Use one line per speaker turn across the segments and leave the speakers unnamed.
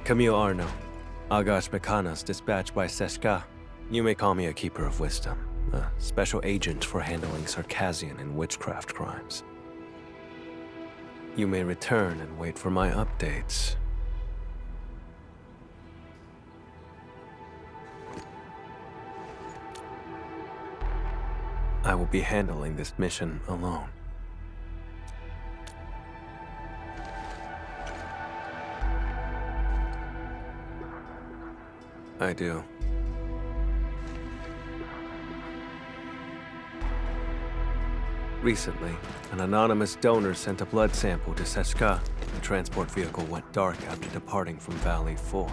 Camille Arno, Agash Mekanas dispatched by Seshka. You may call me a keeper of wisdom, a special agent for handling Circassian and witchcraft crimes. You may return and wait for my updates. I will be handling this mission alone. I do. Recently, an anonymous donor sent a blood sample to Seshka. The transport vehicle went dark after departing from Valley 4.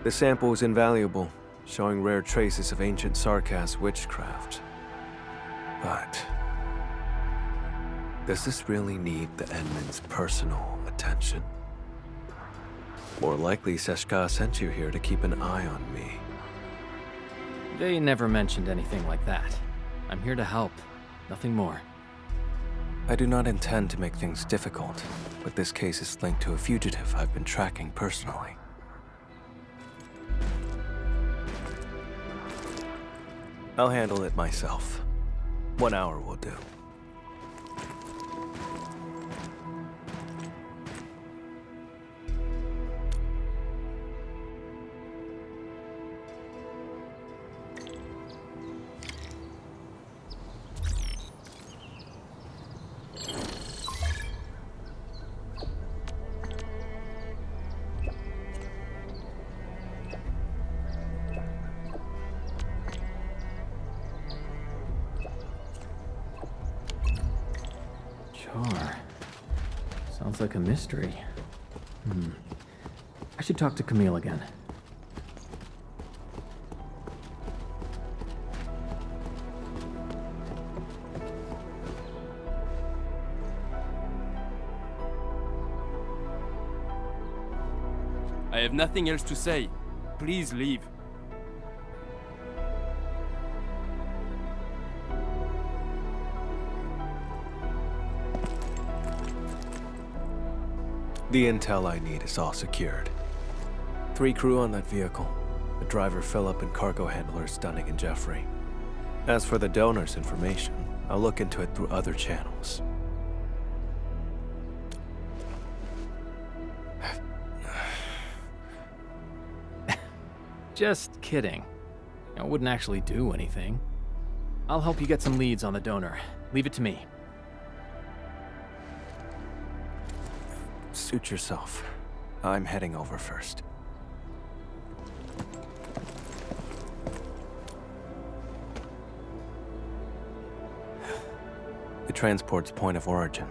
The sample is invaluable, showing rare traces of ancient Sarkas witchcraft. But does this really need the Edmund's personal attention? More likely, Seshka sent you here to keep an eye on me.
They never mentioned anything like that. I'm here to help, nothing more.
I do not intend to make things difficult, but this case is linked to a fugitive I've been tracking personally. I'll handle it myself. 1 hour will do.
Sure. Sounds like a mystery. I should talk to Camille again.
I have nothing else to say. Please leave.
The intel I need is all secured. 3 crew on that vehicle. The driver Philip and cargo handlers Dunning and Jeffrey. As for the donor's information, I'll look into it through other channels.
Just kidding. I wouldn't actually do anything. I'll help you get some leads on the donor. Leave it to me.
Suit yourself. I'm heading over first. The transport's point of origin.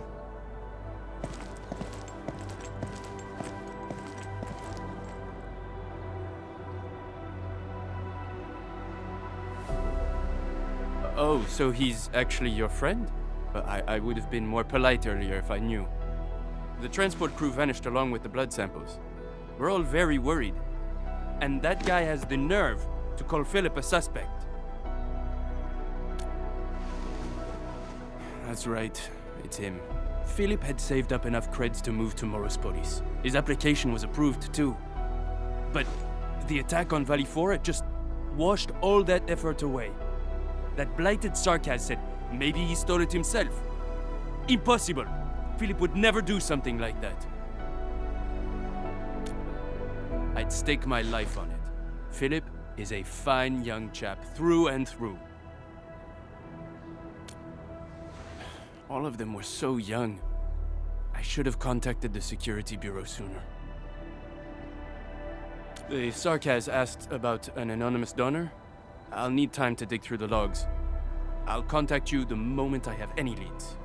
Oh, so he's actually your friend? I would have been more polite earlier if I knew. The transport crew vanished along with the blood samples. We're all very worried. And that guy has the nerve to call Philip a suspect. That's right, it's him. Philip had saved up enough creds to move to Morospolis. His application was approved too. But the attack on Valley 4 just washed all that effort away. That blighted Sarkaz said maybe he stole it himself. Impossible! Philip would never do something like that. I'd stake my life on it. Philip is a fine young chap through and through. All of them were so young. I should have contacted the security bureau sooner. The Sarkaz asked about an anonymous donor. I'll need time to dig through the logs. I'll contact you the moment I have any leads.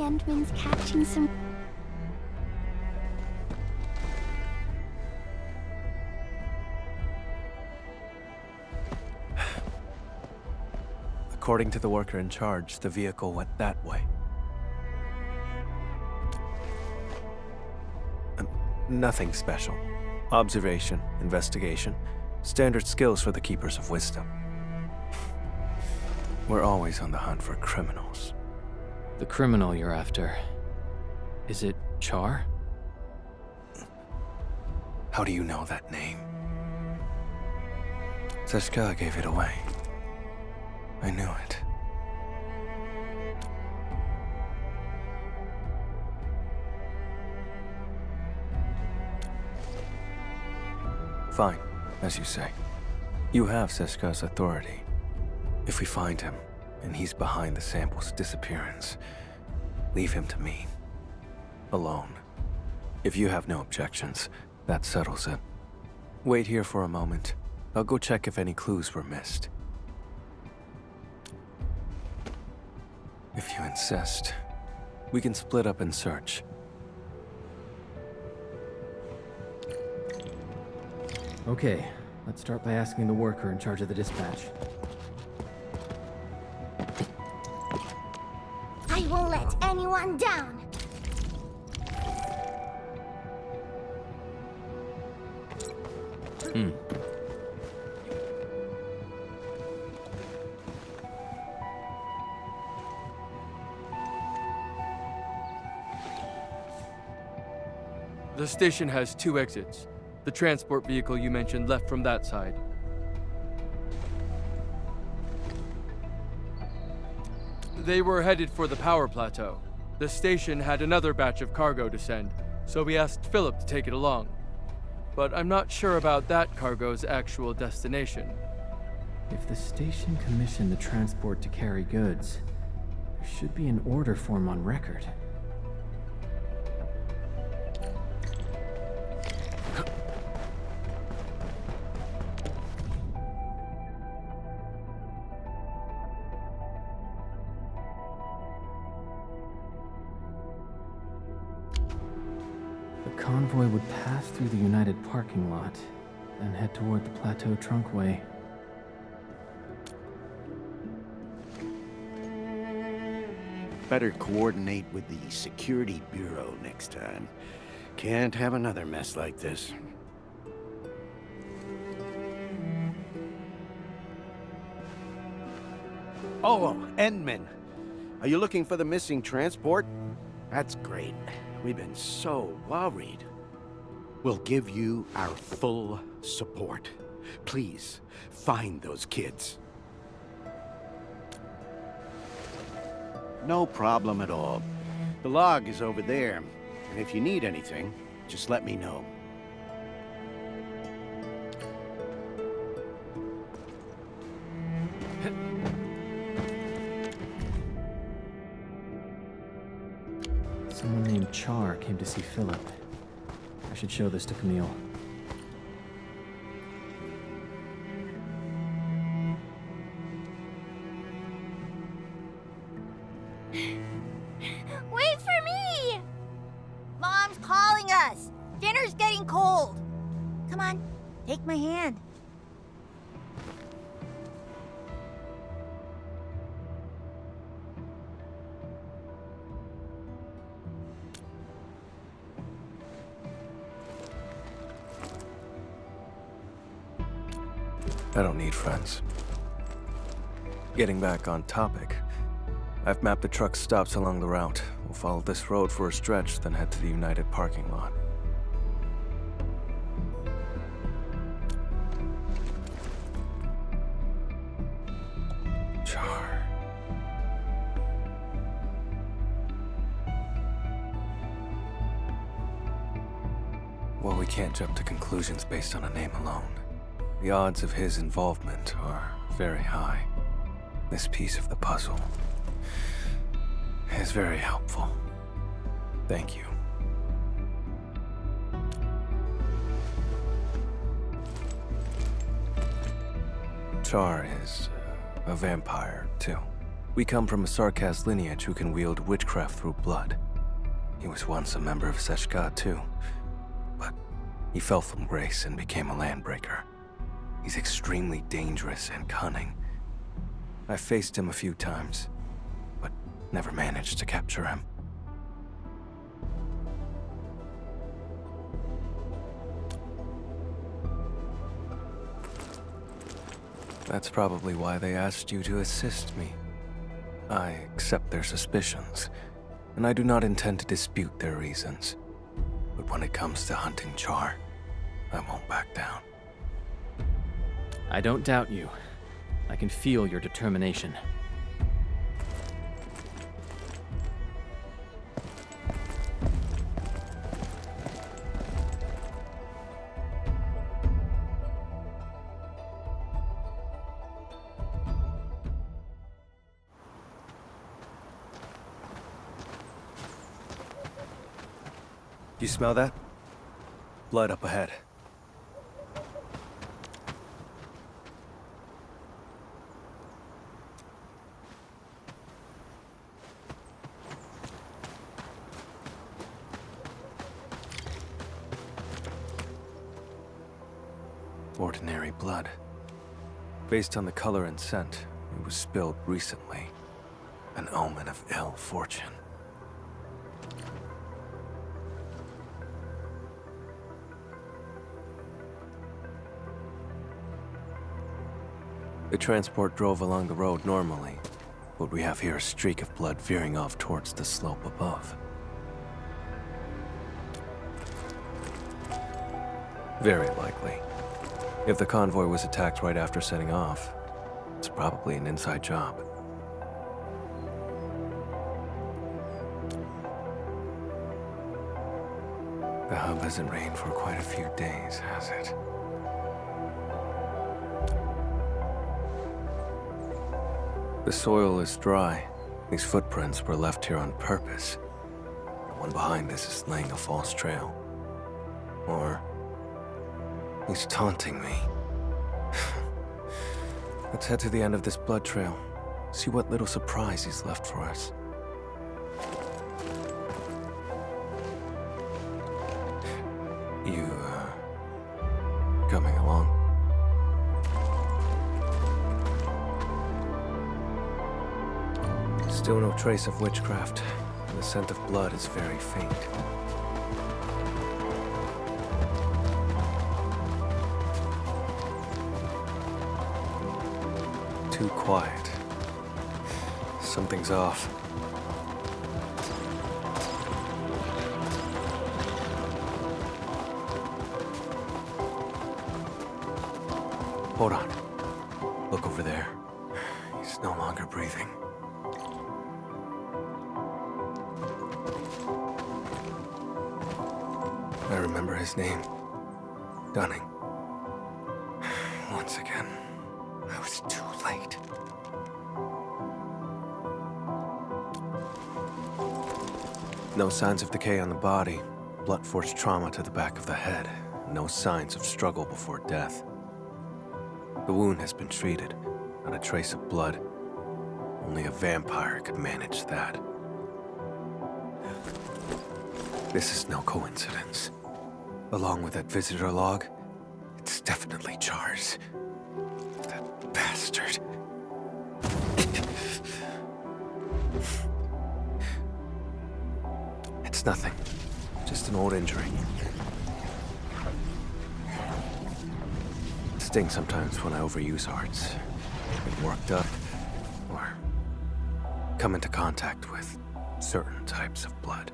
Endman's catching some...
According to the worker in charge, the vehicle went that way. Nothing special. Observation, investigation, standard skills for the Keepers of Wisdom. We're always on the hunt for criminals.
The criminal you're after. Is it Char?
How do you know that name? Zeshka gave it away. I knew it. Fine, as you say. You have Zeshka's authority. If we find him, and he's behind the sample's disappearance, leave him to me. Alone. If you have no objections, that settles it. Wait here for a moment. I'll go check if any clues were missed. If you insist, we can split up and search.
Okay, let's start by asking the worker in charge of the dispatch.
I won't let anyone down!
The station has 2 exits. The transport vehicle you mentioned left from that side. They were headed for the power plateau. The station had another batch of cargo to send, so we asked Philip to take it along. But I'm not sure about that cargo's actual destination.
If the station commissioned the transport to carry goods, there should be an order form on record. The convoy would pass through the United parking lot, then head toward the Plateau Trunkway.
Better coordinate with the Security Bureau next time. Can't have another mess like this. Oh, Endman. Are you looking for the missing transport? That's great. We've been so worried. We'll give you our full support. Please, find those kids. No problem at all. The log is over there, and if you need anything, just let me know.
Someone named Char came to see Philip. I should show this to Camille.
Wait for me! Mom's calling us! Dinner's getting cold! Come on, take my hand.
I don't need friends. Getting back on topic, I've mapped the truck stops along the route. We'll follow this road for a stretch, then head to the United parking lot. Char. Well, we can't jump to conclusions based on a name alone. The odds of his involvement are very high. This piece of the puzzle is very helpful. Thank you. Char is a vampire, too. We come from a Sarkaz lineage who can wield witchcraft through blood. He was once a member of Seshka too, but he fell from grace and became a landbreaker. He's extremely dangerous and cunning. I faced him a few times, but never managed to capture him. That's probably why they asked you to assist me. I accept their suspicions, and I do not intend to dispute their reasons. But when it comes to hunting Char, I won't back down.
I don't doubt you. I can feel your determination.
You smell that? Blood up ahead. Ordinary blood. Based on the color and scent, it was spilled recently. An omen of ill fortune. The transport drove along the road normally, but we have here a streak of blood veering off towards the slope above. Very likely. If the convoy was attacked right after setting off, it's probably an inside job. The hub hasn't rained for quite a few days, has it? The soil is dry. These footprints were left here on purpose. The one behind this is laying a false trail. Or he's taunting me. Let's head to the end of this blood trail. See what little surprise he's left for us. You, coming along? Still no trace of witchcraft, and the scent of blood is very faint. Too quiet. Something's off. Hold on. Look over there. He's no longer breathing. I remember his name. Dunning. Once again, I was too late. No signs of decay on the body. Blunt force trauma to the back of the head. No signs of struggle before death. The wound has been treated. Not a trace of blood. Only a vampire could manage that. This is no coincidence. Along with that visitor log, it's definitely Char's. That bastard. It's nothing. Just an old injury. It stings sometimes when I overuse arts. Get worked up, or come into contact with certain types of blood.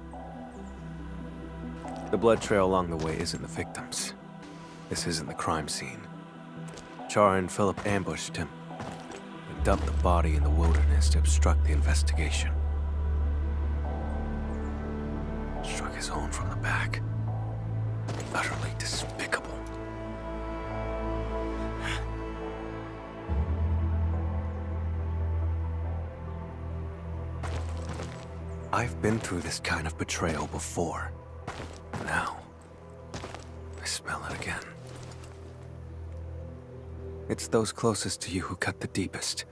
The blood trail along the way isn't the victims. This isn't the crime scene. Char and Philip ambushed him and dumped the body in the wilderness to obstruct the investigation. Struck his own from the back. Utterly despicable. I've been through this kind of betrayal before. Now, I smell it again. It's those closest to you who cut the deepest.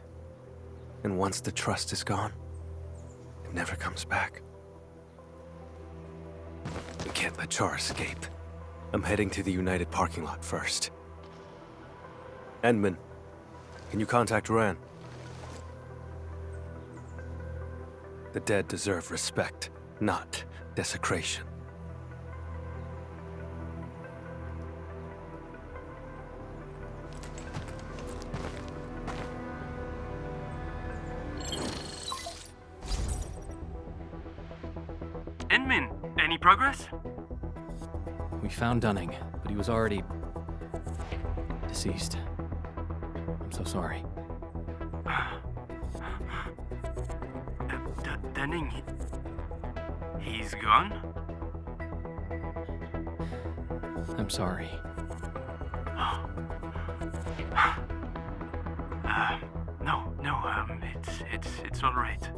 And once the trust is gone, it never comes back. We can't let Char escape. I'm heading to the United parking lot first. Endman, can you contact Ran? The dead deserve respect, not desecration.
Endman, any progress?
We found Dunning, but he was already deceased. I'm so sorry.
Dunning, he's gone?
I'm sorry.
It's all right.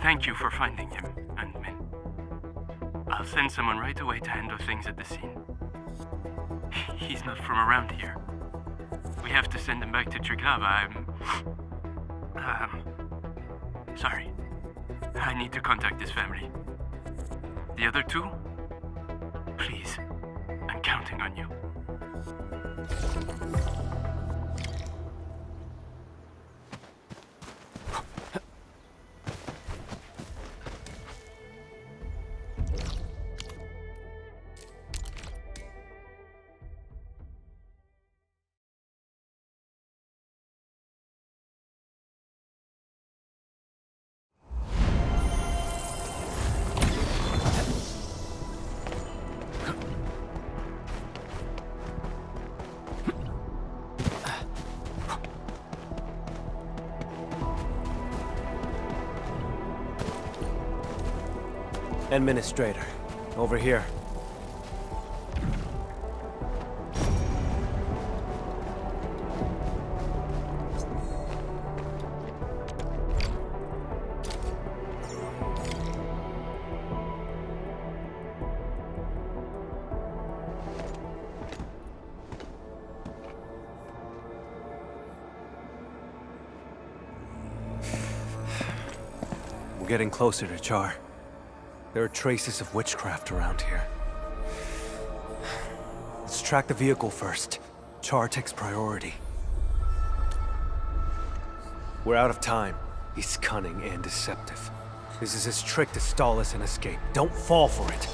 Thank you for finding him, Endman. I'll send someone right away to handle things at the scene. He's not from around here. We have to send him back to Triglav. Sorry. I need to contact his family. The other two? Please. I'm counting on you.
Administrator, over here. We're getting closer to Char. There are traces of witchcraft around here. Let's track the vehicle first. Char takes priority. We're out of time. He's cunning and deceptive. This is his trick to stall us and escape. Don't fall for it.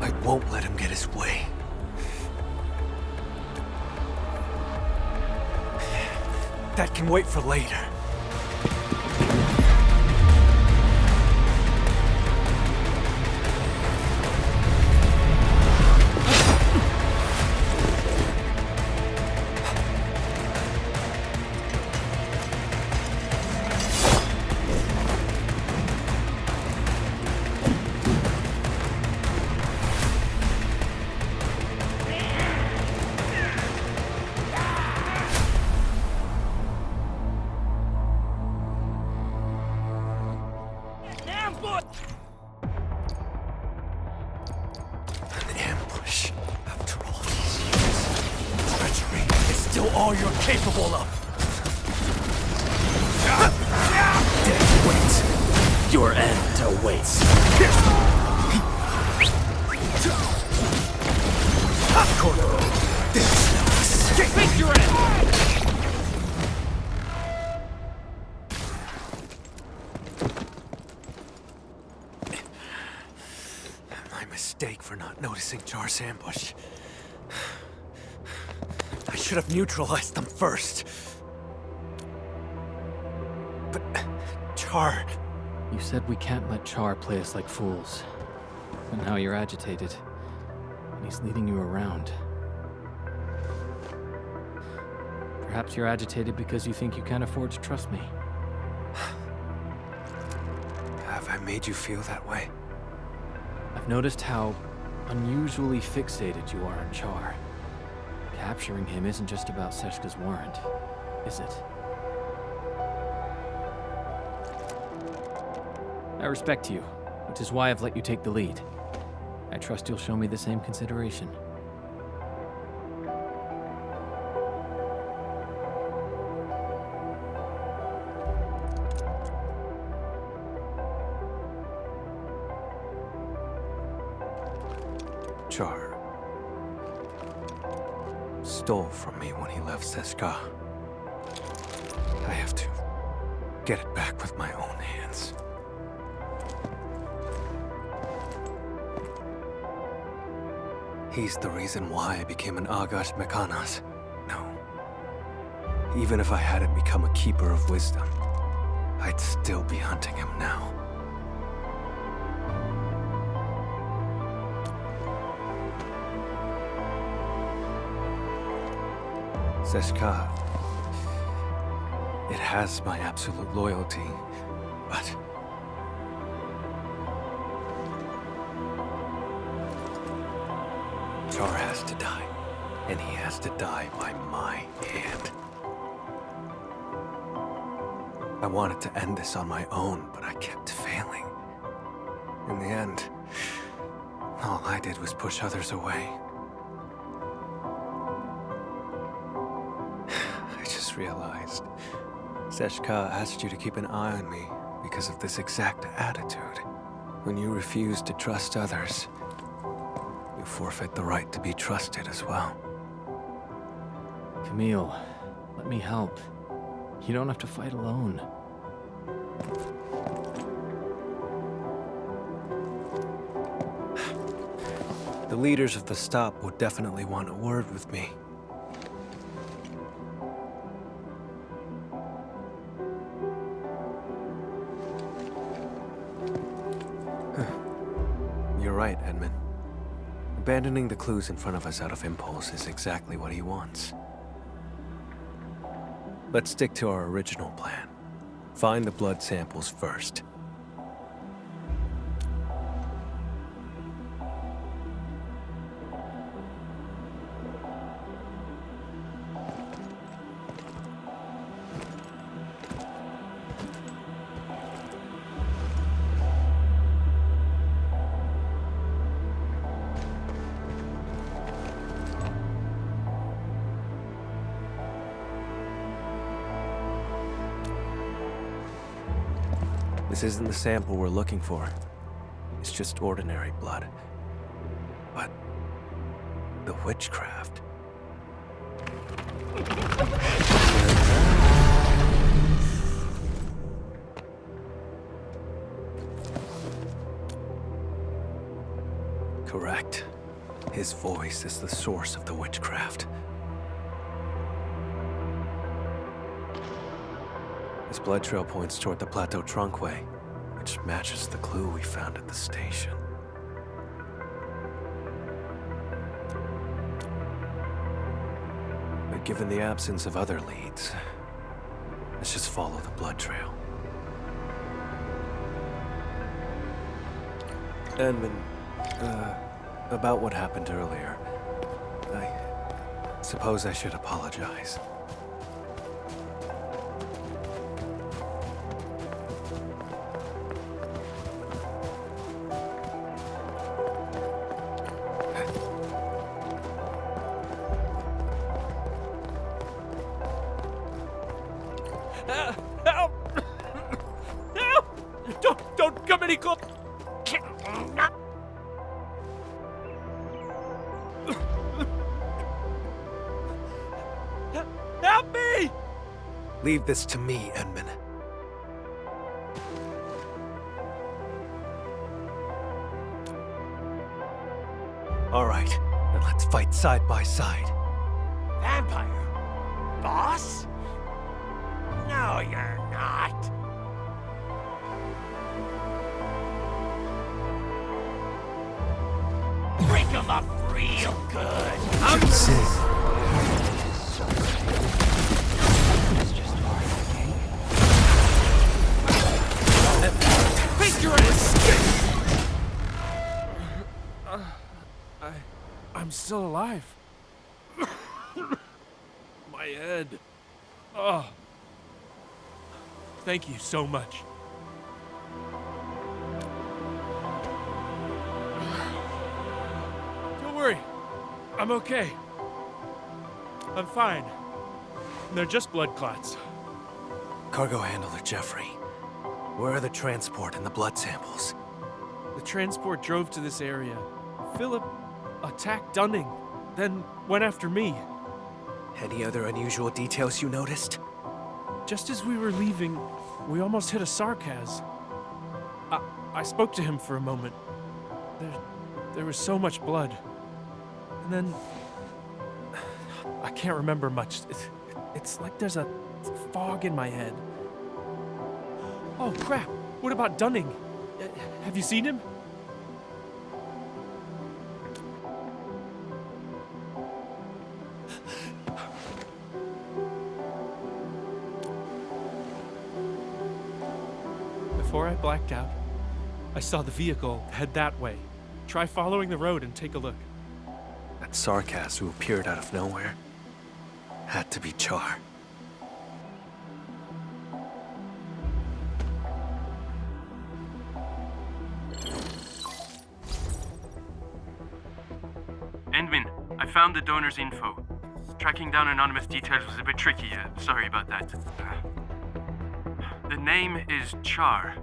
I won't let him get his way. That can wait for later. All you're capable of. Death waits. Your end awaits. Face your end. My mistake for not noticing Char's ambush. I should have neutralized them first. But... Char...
You said we can't let Char play us like fools. But now you're agitated. And he's leading you around. Perhaps you're agitated because you think you can't afford to trust me.
Have I made you feel that way?
I've noticed how unusually fixated you are on Char. Capturing him isn't just about Seshka's warrant, is it? I respect you, which is why I've let you take the lead. I trust you'll show me the same consideration.
Char stole from me when he left Seska. I have to get it back with my own hands. He's the reason why I became an Agash Mekanas. No. Even if I hadn't become a keeper of wisdom, I'd still be hunting him now. Seska, it has my absolute loyalty, but Char has to die, and he has to die by my hand. I wanted to end this on my own, but I kept failing. In the end, all I did was push others away. I just realized Seshka asked you to keep an eye on me because of this exact attitude. When you refuse to trust others, you forfeit the right to be trusted as well.
Camille, let me help. You don't have to fight alone.
The leaders of the stop would definitely want a word with me. You're right, Edmund. Abandoning the clues in front of us out of impulse is exactly what he wants. Let's stick to our original plan. Find the blood samples first. This isn't the sample we're looking for. It's just ordinary blood. But the witchcraft. Correct. His voice is the source of the witchcraft. His blood trail points toward the Plateau Trunkway, which matches the clue we found at the station. But given the absence of other leads, let's just follow the blood trail. Edmund, about what happened earlier, I suppose I should apologize.
Help! Help! Don't come any close! Help me!
Leave this to me, Edmund. All right, then let's fight side by side.
Vampire? Boss? No, you're not. Break him up real good. I'm Take your ass!
I'm still alive. My head. Oh. Thank you so much. Don't worry. I'm okay. I'm fine. They're just blood clots.
Cargo handler Jeffrey, where are the transport and the blood samples?
The transport drove to this area. Philip
attacked Dunning, then went after me.
Any other unusual details you noticed?
Just as we were leaving, we almost hit a sarcasm. I spoke to him for a moment. There was so much blood. And then... I can't remember much. It's like there's a fog in my head. Oh, crap! What about Dunning? Have you seen him? Before I blacked out, I saw the vehicle head that way. Try following the road and take a look.
That Sarkass who appeared out of nowhere had to be Char.
Endman, I found the donor's info. Tracking down anonymous details was a bit tricky. Sorry about that. The name is Char.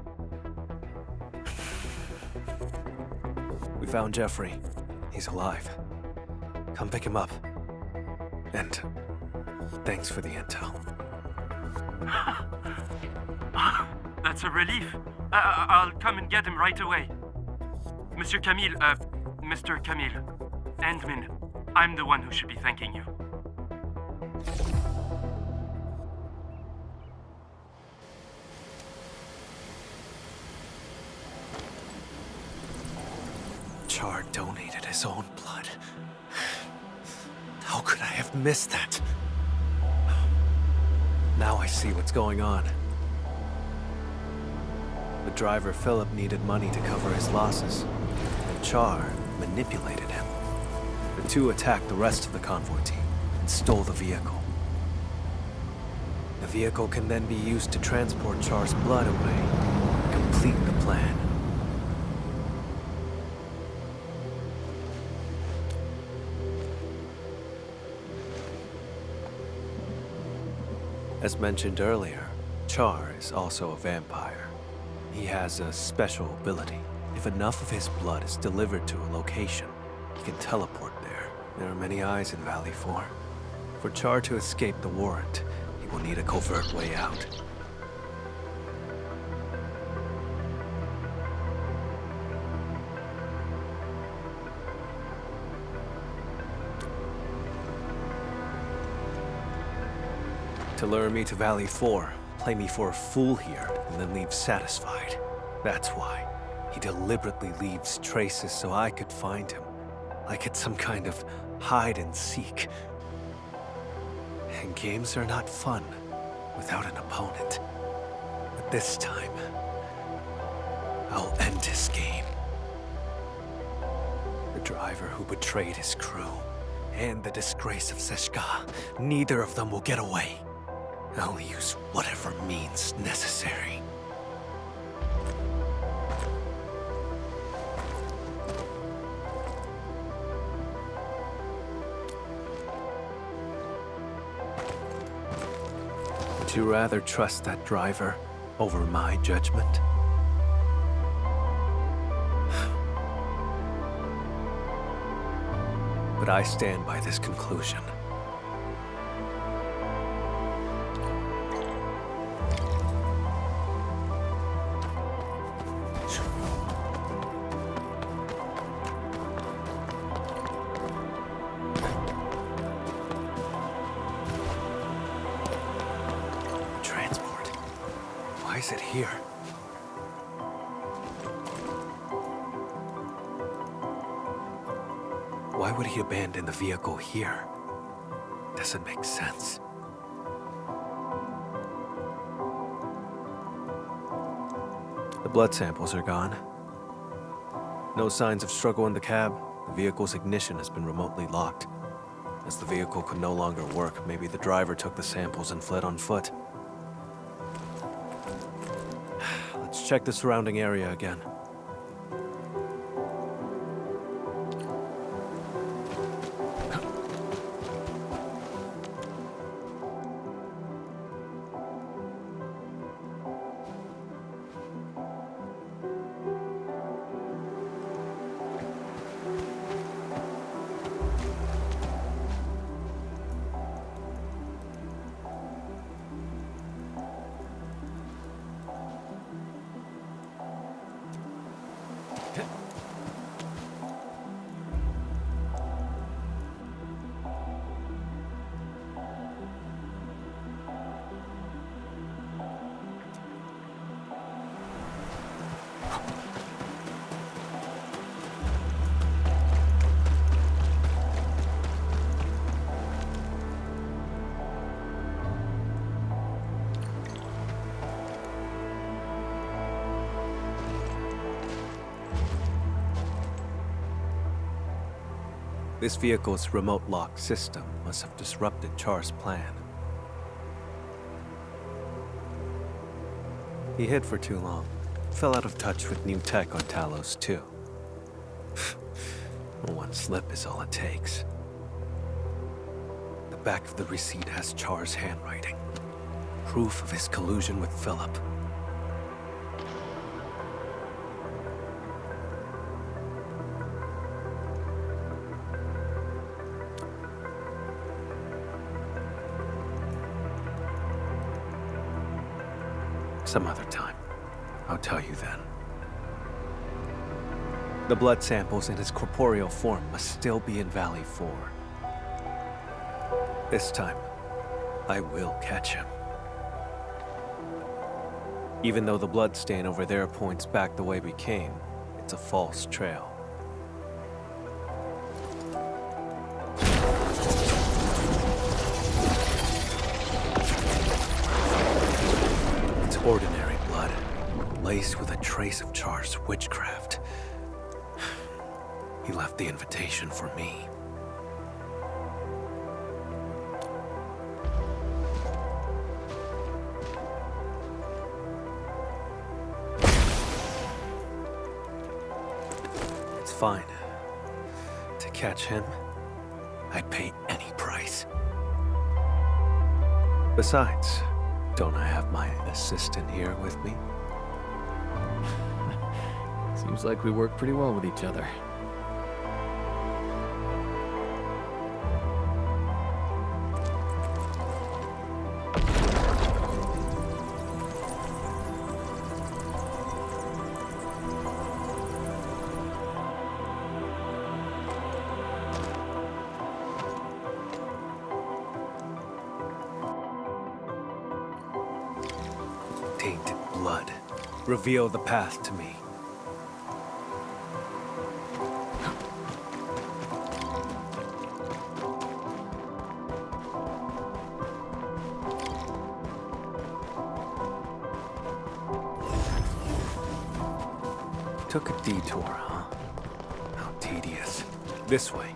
We found Jeffrey. He's alive. Come pick him up. And thanks for the intel.
That's a relief. I'll come and get him right away. Mr. Camille, Endman, I'm the one who should be thanking you.
Char donated his own blood. How could I have missed that? Now I see what's going on. The driver Philip needed money to cover his losses, and Char manipulated him. The two attacked the rest of the convoy team and stole the vehicle. The vehicle can then be used to transport Char's blood away, complete the plan. As mentioned earlier, Char is also a vampire. He has a special ability. If enough of his blood is delivered to a location, he can teleport there. There are many eyes in Valley 4. For Char to escape the warrant, he will need a covert way out. To lure me to Valley 4, play me for a fool here, and then leave satisfied. That's why. He deliberately leaves traces so I could find him. Like it's some kind of hide and seek. And games are not fun without an opponent. But this time, I'll end his game. The driver who betrayed his crew, and the disgrace of Seshka, neither of them will get away. I'll use whatever means necessary. Would you rather trust that driver over my judgment? But I stand by this conclusion. Why is it here? Why would he abandon the vehicle here? Doesn't make sense. The blood samples are gone. No signs of struggle in the cab. The vehicle's ignition has been remotely locked. As the vehicle could no longer work, maybe the driver took the samples and fled on foot. Let's check the surrounding area again. This vehicle's remote lock system must have disrupted Char's plan. He hid for too long. Fell out of touch with new tech on Talos, too. One slip is all it takes. The back of the receipt has Char's handwriting. Proof of his collusion with Philip. Some other time. I'll tell you then. The blood samples in his corporeal form must still be in Valley 4. This time, I will catch him. Even though the blood stain over there points back the way we came, it's a false trail. It's ordinary blood, laced with a trace of Char's witchcraft. He left the invitation for me. It's fine. To catch him, I'd pay any price. Besides, don't I have my assistant here with me?
Seems like we work pretty well with each other.
Tainted blood. Reveal the path to me. Took a detour, huh? How tedious. This way.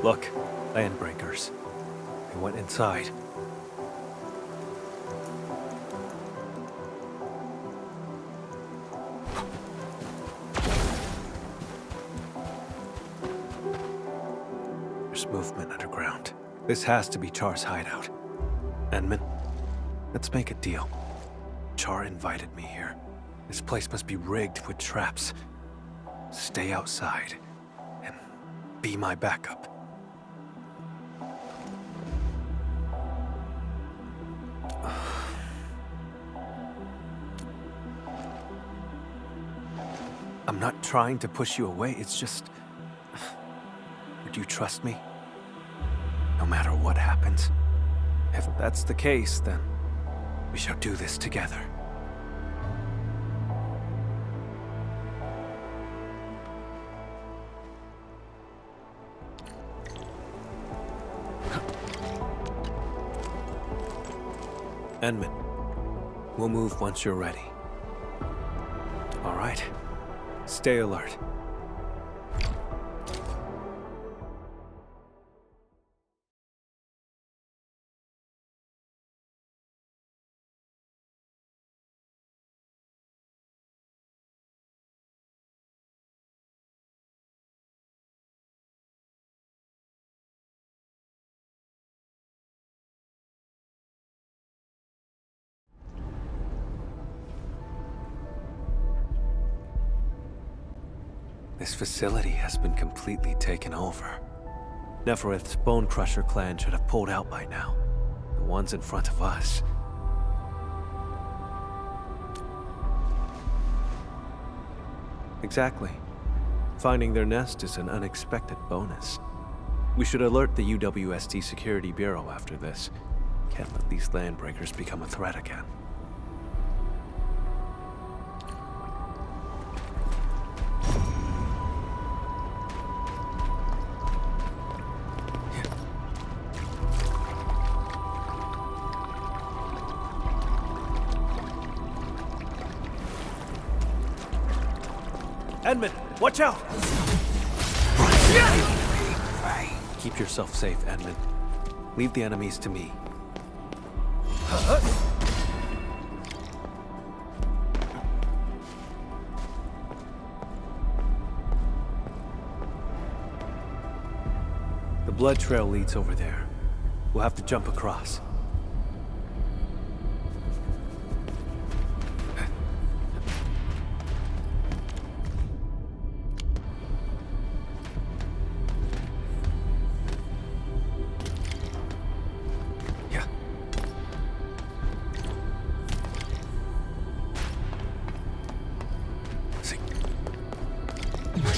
Look, landbreakers. They went inside. There's movement underground. This has to be Char's hideout. Enman, let's make a deal. Char invited me here. This place must be rigged with traps. Stay outside and be my backup. I'm not trying to push you away, it's just... Would you trust me? No matter what happens. If that's the case, then we shall do this together. Enman, we'll move once you're ready. All right. Stay alert. This facility has been completely taken over. Neferith's Bone Crusher clan should have pulled out by now. The ones in front of us. Exactly. Finding their nest is an unexpected bonus. We should alert the UWST Security Bureau after this. Can't let these landbreakers become a threat again. Edmund, watch out! Keep yourself safe, Edmund. Leave the enemies to me. The blood trail leads over there. We'll have to jump across.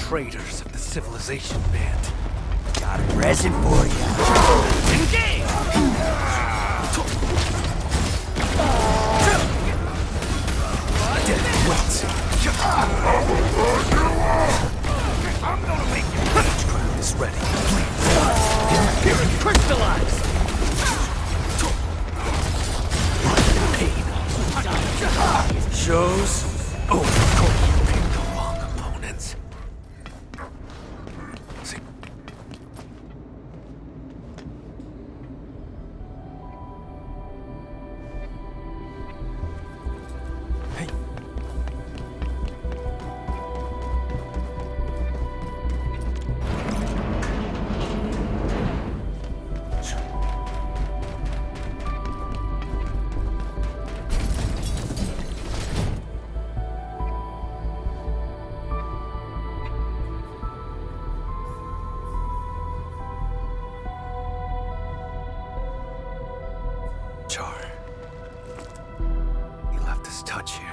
Traitors of the Civilization Band.
Got a present for you.
Engage! Dead weights. I'm gonna make you. Witchcraft is ready. Here it crystallizes. Pain. Shows. Oh, you picked the wrong opponents. He left his touch here.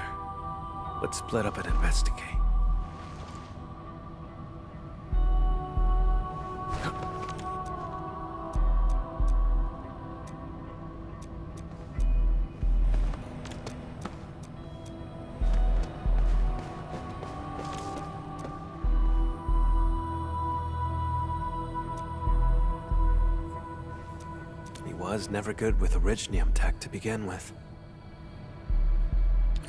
Let's split up and investigate. He was never good with Originium tech to begin with.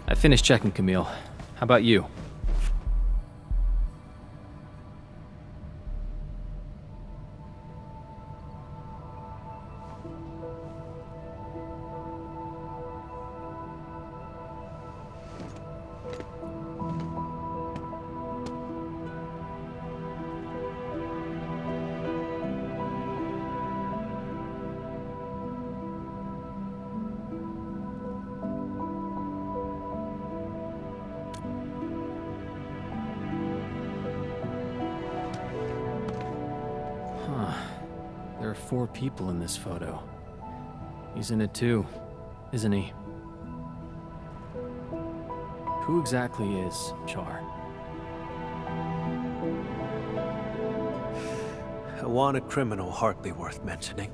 I finished checking, Camille. How about you? There are 4 people in this photo. He's in it too, isn't he? Who exactly is Char?
A wanted criminal hardly worth mentioning.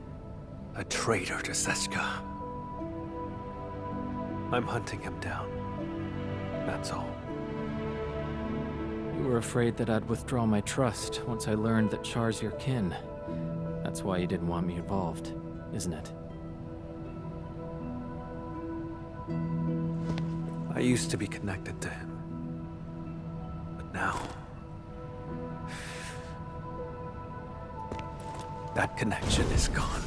A traitor to Seska. I'm hunting him down. That's all.
You were afraid that I'd withdraw my trust once I learned that Char's your kin. That's why you didn't want me involved, isn't it?
I used to be connected to him. But now... that connection is gone.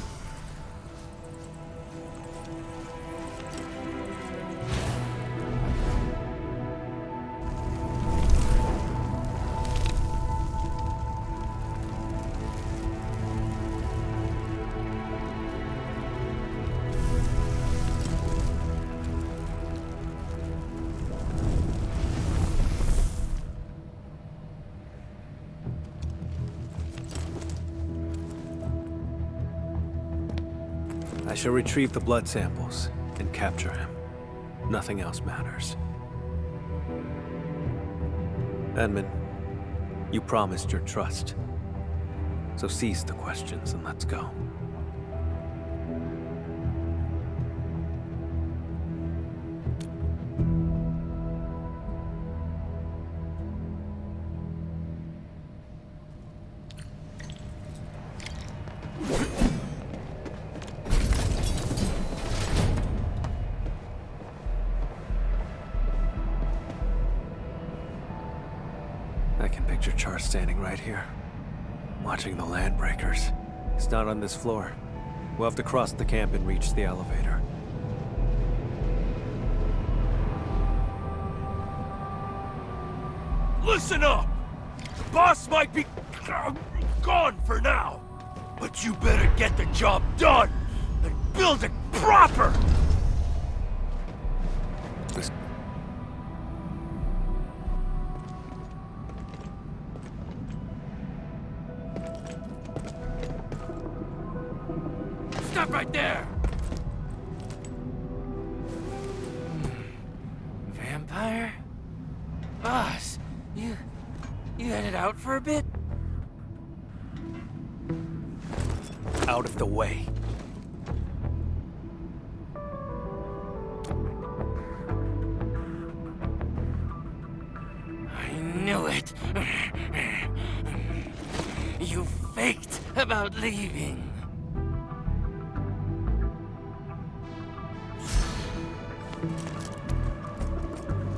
I shall retrieve the blood samples and capture him. Nothing else matters. Edmund, you promised your trust. So cease the questions and let's go. I picture Char standing right here, watching the Landbreakers. He's not on this floor. We'll have to cross the camp and reach the elevator.
Listen up! The boss might be gone for now, but you better get the job done and build it proper!
This-
Stop right there!
Vampire? Boss, you headed out for a bit?
Out of the way.
I knew it. You faked about leaving.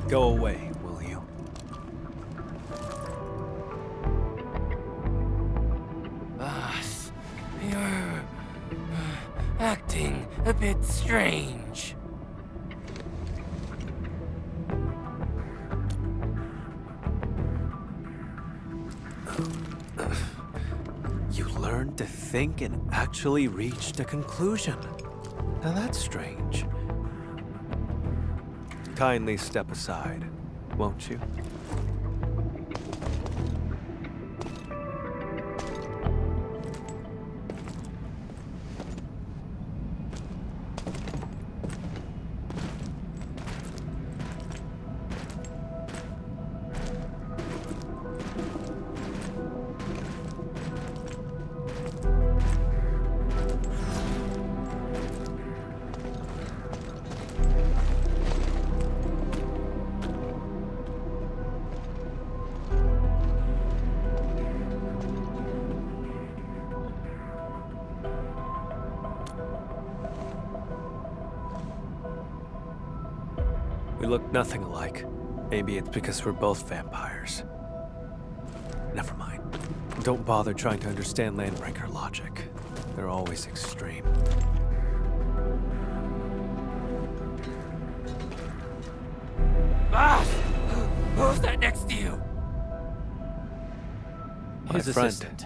Go away, will you?
Boss, you're acting a bit strange.
You learned to think and actually reached a conclusion. Now that's strange. Kindly step aside, won't you? We look nothing alike. Maybe it's because we're both vampires. Never mind. Don't bother trying to understand Landbreaker logic. They're always extreme.
Boss! Who's that next to you?
My
His
friend.
assistant.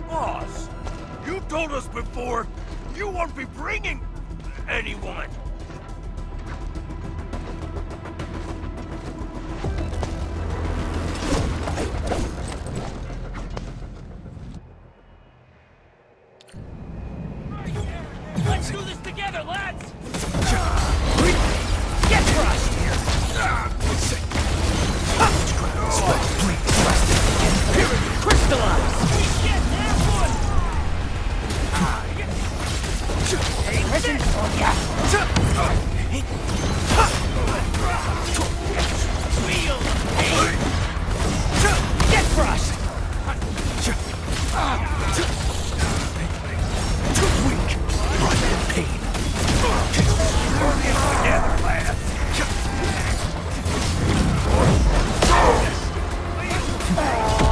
Boss, you told us before you won't be bringing anyone. Let's do this together, lads! Get crushed here! Crystallize! Get that one! Listen, Wheel! Get crushed!
Weak, run in pain.
Together, lads!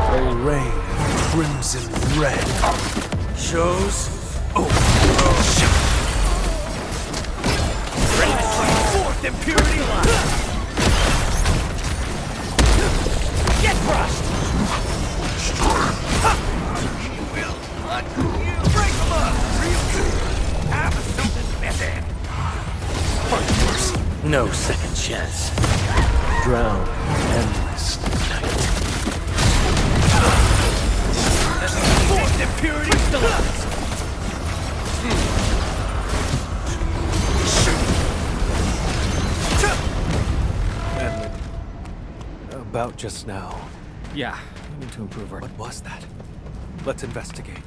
A rain of crimson red.
Shows.
Ready to strike fourth impurity line! Get crushed!
You will hunt you! Break them up! Real good! Have something missing!
Find mercy.
No second chance.
Drown in endless night.
Fourth impurity crystallized!
And about just now.
Yeah, we need to improve our...
What was that? Let's investigate.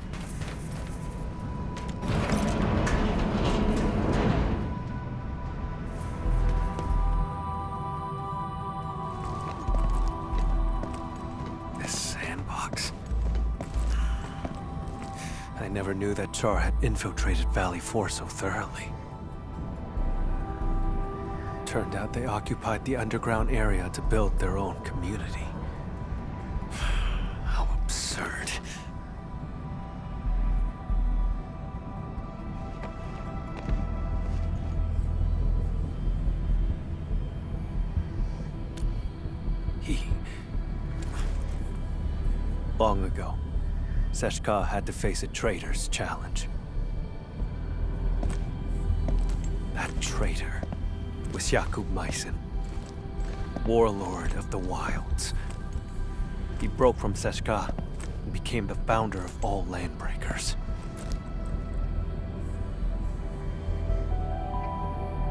never knew that Char had infiltrated Valley 4 so thoroughly. Turned out they occupied the underground area to build their own community. How absurd. Long ago, Seshka had to face a traitor's challenge. That traitor was Jakub Meissen, warlord of the wilds. He broke from Seshka and became the founder of all landbreakers.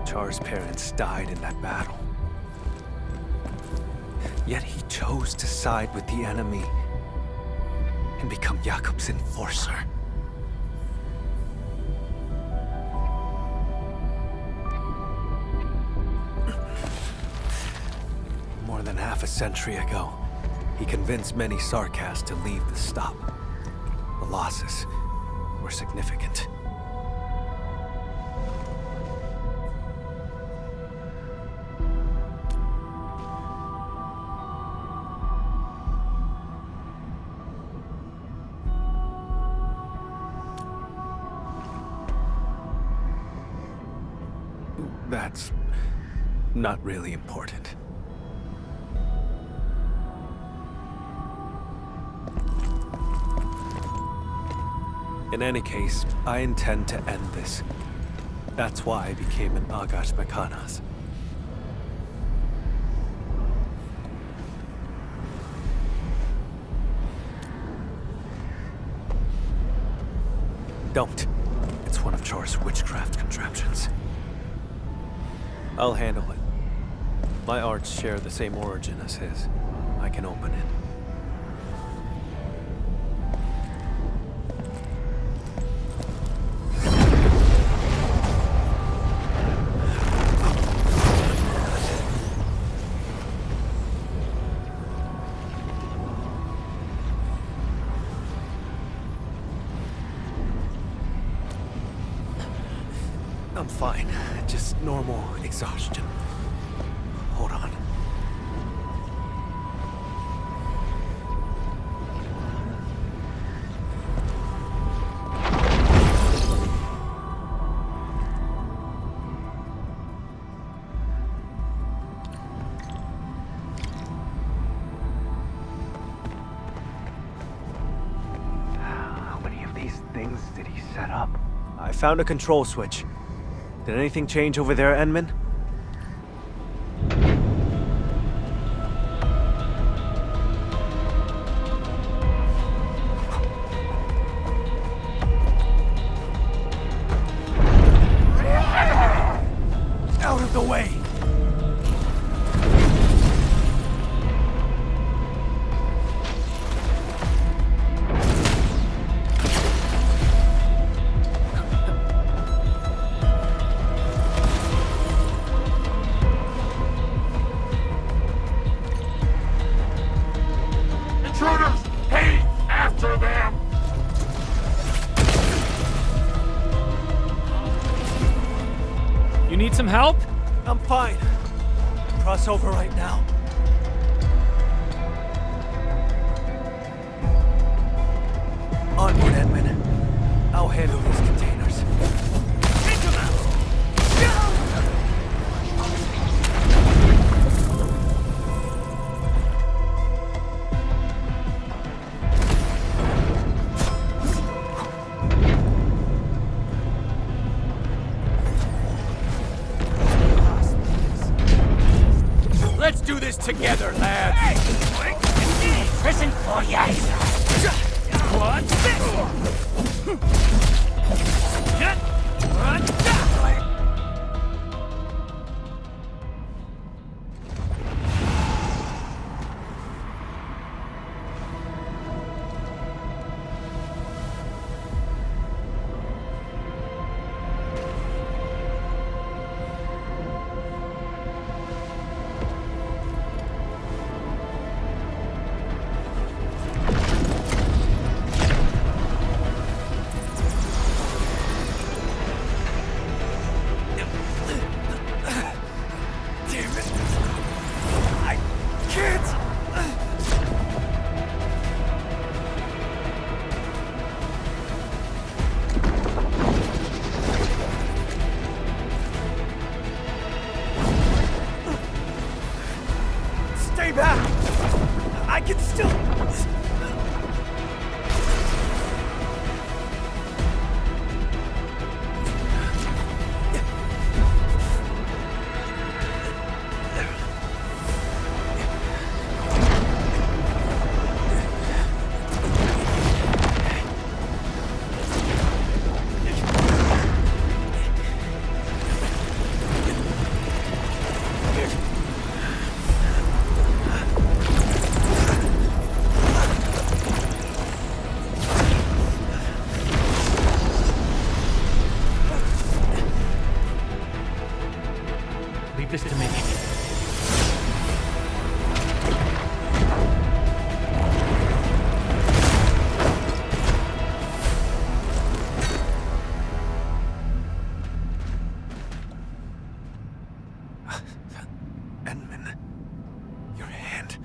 Char's parents died in that battle. Yet he chose to side with the enemy and become Jakub's enforcer. More than half a century ago, he convinced many Sarkas to leave the stop. The losses were significant. That's not really important. In any case, I intend to end this. That's why I became an Agash Mekanas. Don't. It's one of Char's witchcraft contraptions. I'll handle it. My arts share the same origin as his. I can open it. I'm fine. Just normal exhaustion. Hold on. How many of these things did he set up? I found a control switch. Did anything change over there, Enman? Out of the way!
You need some help?
I'm fine. Cross over right now. Onward, Edmund. I'll handle these containers. Take them out!
Let's do this together, lads! Hey! Listen for ya! One,
this to me.
Edmund, your hand.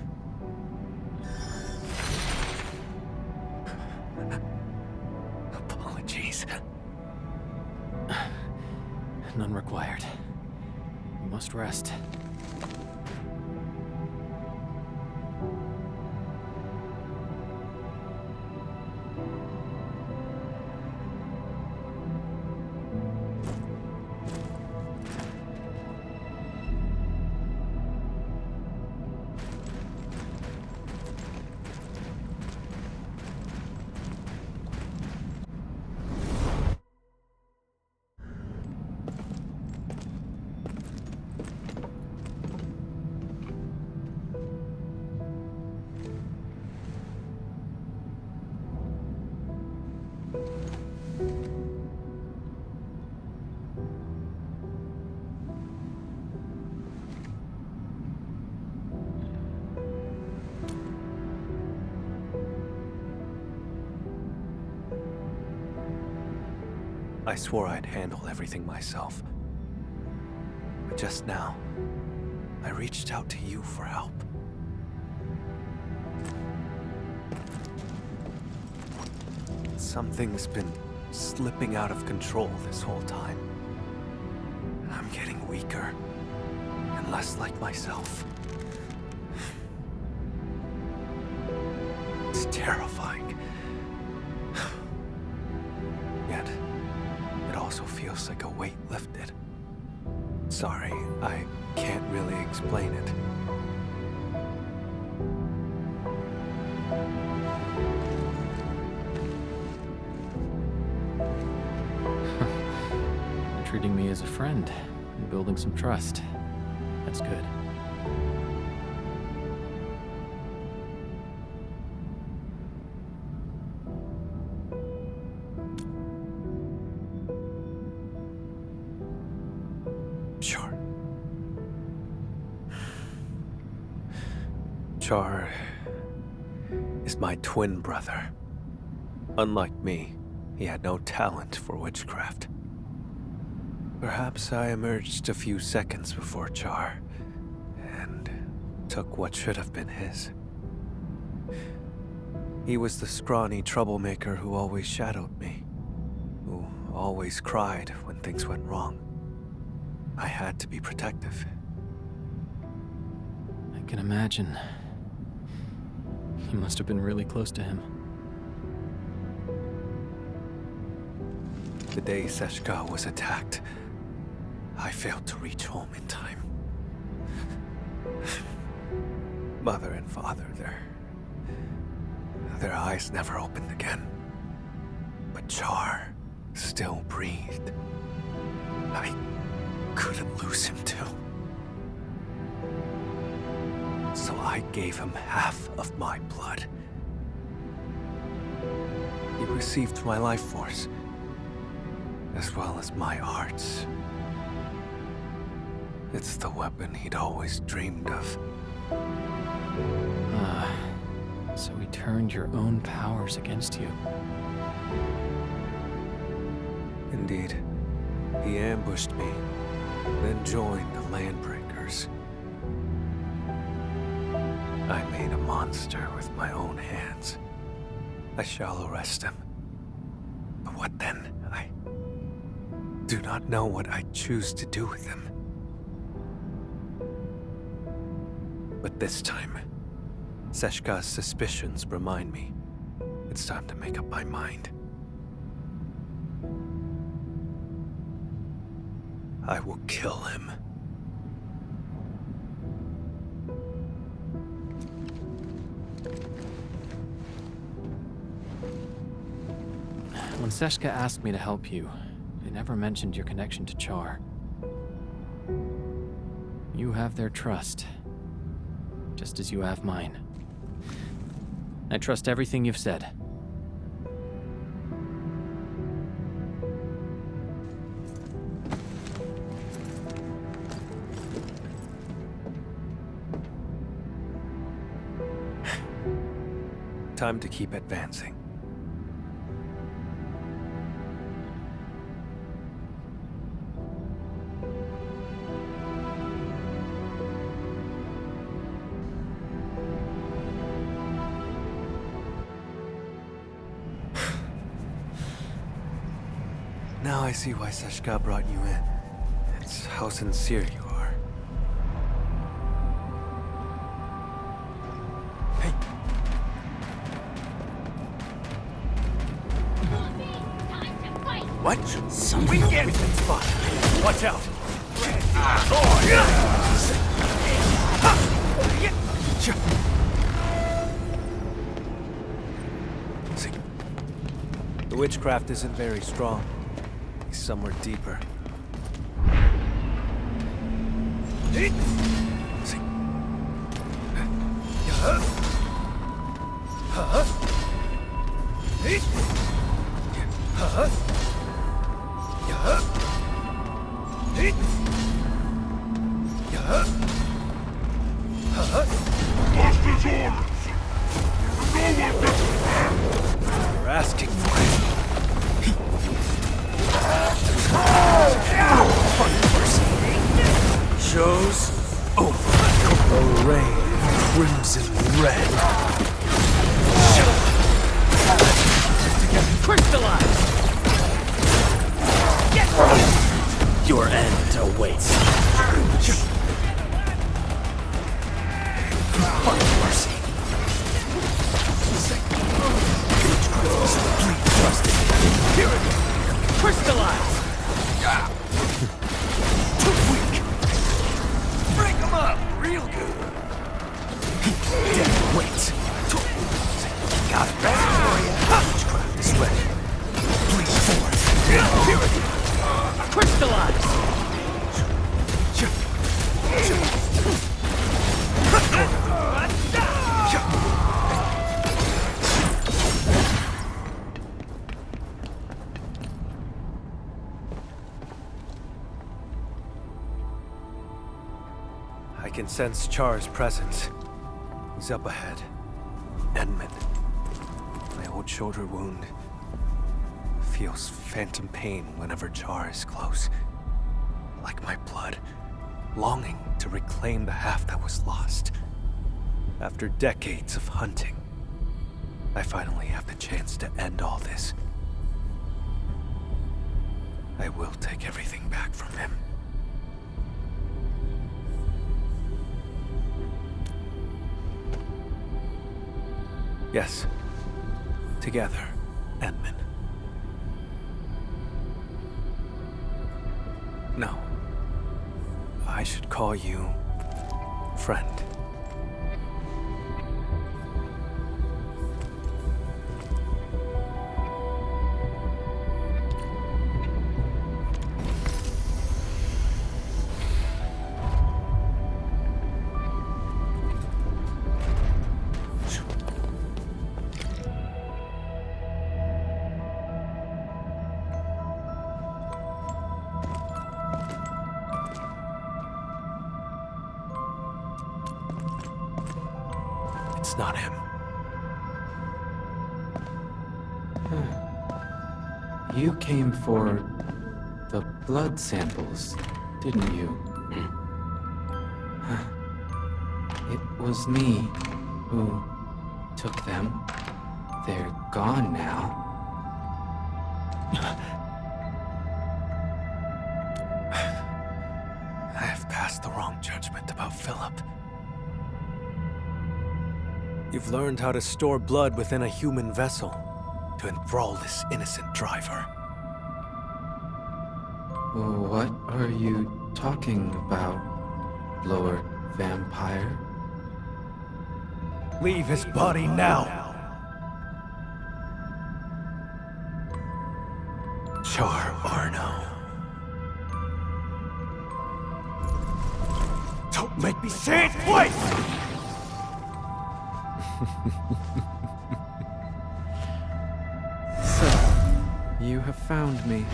Apologies.
None required. You must rest.
I swore I'd handle everything myself. But just now, I reached out to you for help. Something's been slipping out of control this whole time. I'm getting weaker and less like myself. It's terrifying. Yet, it also feels like a weight lifted. Sorry, I can't really explain it.
You're treating me as a friend and building some trust. That's good.
Sure. Char is my twin brother. Unlike me, he had no talent for witchcraft. Perhaps I emerged a few seconds before Char and took what should have been his. He was the scrawny troublemaker who always shadowed me, who always cried when things went wrong. I had to be protective.
I can imagine. You must have been really close to him.
The day Seshka was attacked, I failed to reach home in time. Mother and father, their eyes never opened again. But Char still breathed. I couldn't lose him too. So I gave him half of my blood. He received my life force, as well as my arts. It's the weapon he'd always dreamed of.
So he turned your own powers against you.
Indeed. He ambushed me, then joined the Landbreakers. I made a monster with my own hands. I shall arrest him. But what then? I do not know what I choose to do with him. But this time, Seshka's suspicions remind me it's time to make up my mind. I will kill him.
When Seshka asked me to help you, they never mentioned your connection to Char. You have their trust, just as you have mine. I trust everything you've said.
Time to keep advancing. Now I see why Seshka brought you in. It's how sincere you are. Hey!
What? We get it!
Spot. Watch out! The witchcraft isn't very strong. He's somewhere deeper. You're asking for it. Show's over. Array crimson red.
Crystallize! Your end awaits. Mercy. Here it is. Crystallize! Too weak. Break him up real good. Death waits. Got it ready for you. Witchcraft is ready. Please forward. Here it is. Crystallize!
I can sense Char's presence. He's up ahead. Edmund. My old shoulder wound feels phantom pain whenever Char is close. Like my blood, longing to reclaim the half that was lost. After decades of hunting, I finally have the chance to end all this. I will take everything back from him. Yes. Together, Edmund. No. I should call you friend. It's not him.
You came for the blood samples, didn't you? It was me who took them. They're gone now.
I have passed the wrong judgment about Philip. You've learned how to store blood within a human vessel to enthrall this innocent driver.
What are you talking about, Lord Vampire?
Leave his body now! Char Arno. Don't make me say it twice!
So, you have found me.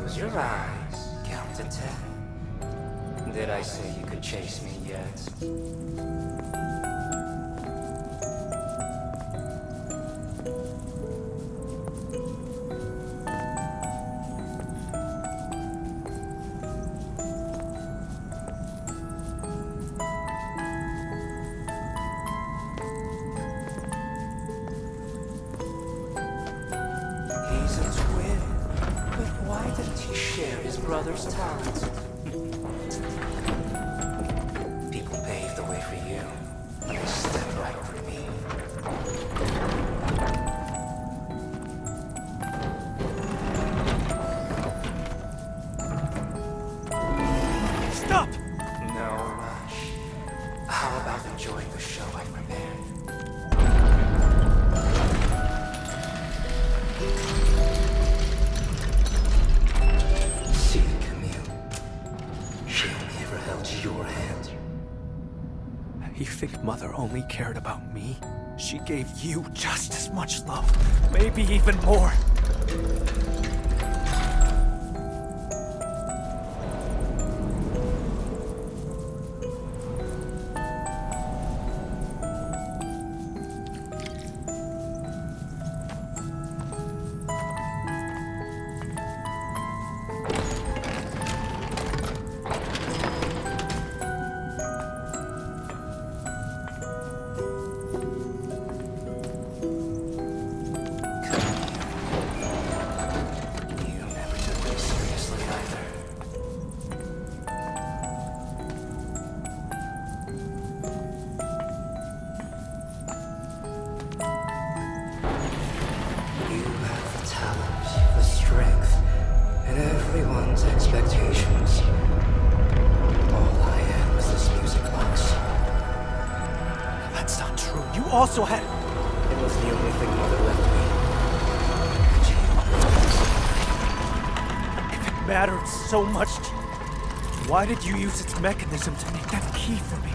Close your eyes. Count to 10. Did I say you could chase me yet? He's a twin, but why didn't he share his brother's talent? People paved the way for you, and they stepped right over me.
Stop!
No rush. How about enjoying the show I prepared? See, Camille. She only ever held your hand.
You think Mother only cared about me? She gave you just as much love, maybe even more.
You never took me seriously either. You have the talent, the strength, and everyone's expectations. All I had was this music box.
That's not true. You also had...
It was the only thing Mother left me.
If it mattered so much to you, why did you use its mechanism to make that key for me?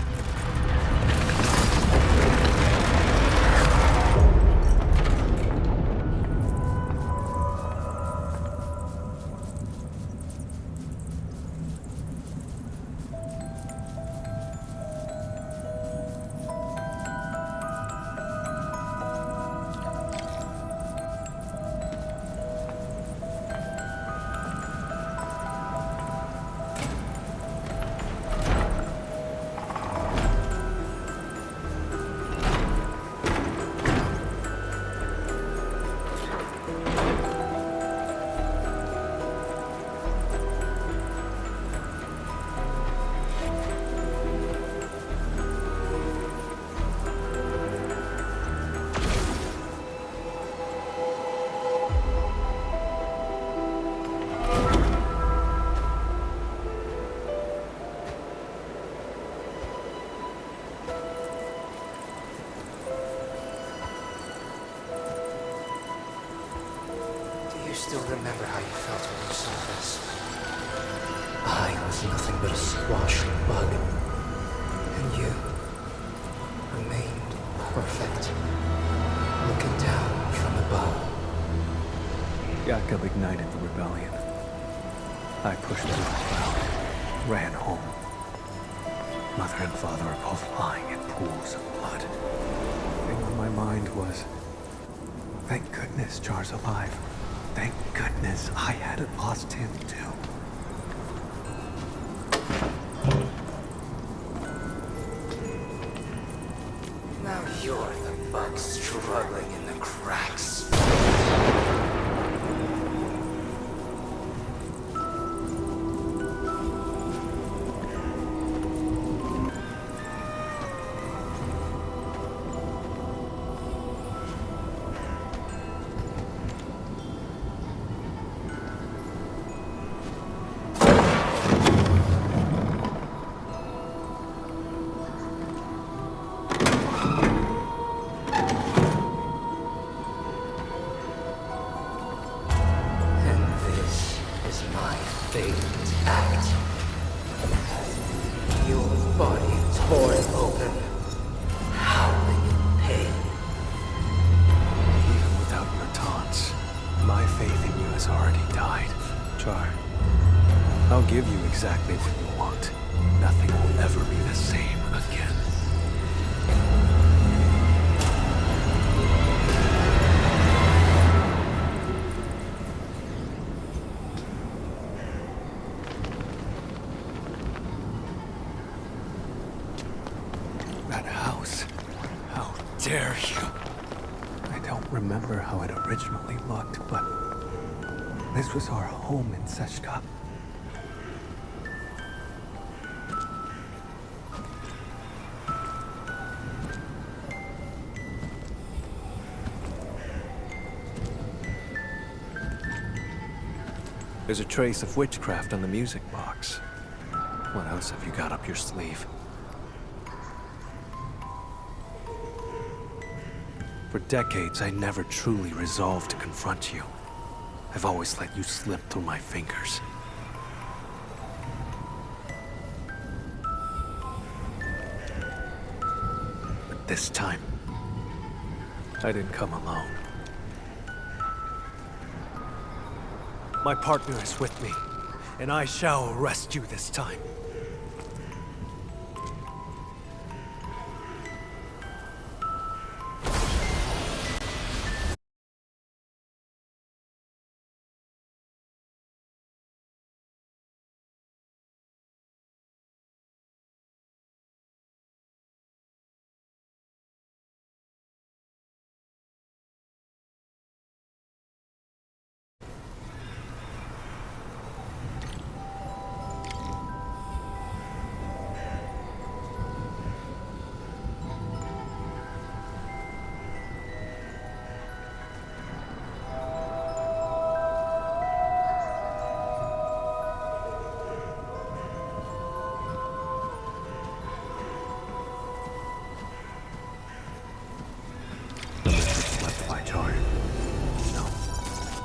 Do you still remember how you felt when you saw this? I was nothing but a squashing bug. And you remained perfect, looking down from above.
Jacob ignited the rebellion. I pushed through the crowd, ran home. Mother and father are both lying in pools of blood. The thing on my mind was, thank goodness Char's alive. Thank goodness I hadn't lost him too.
Now you're the bug struggling in the cracks. favorite act. Your body torn open, howling in pain.
Even without your taunts, my faith in you has already died. Char, I'll give you exactly what you want. Nothing will ever be the same again. That house. How dare you? I don't remember how it originally looked, but this was our home in Seshka. There's a trace of witchcraft on the music box. What else have you got up your sleeve? For decades, I never truly resolved to confront you. I've always let you slip through my fingers. But this time, I didn't come alone. My partner is with me, and I shall arrest you this time.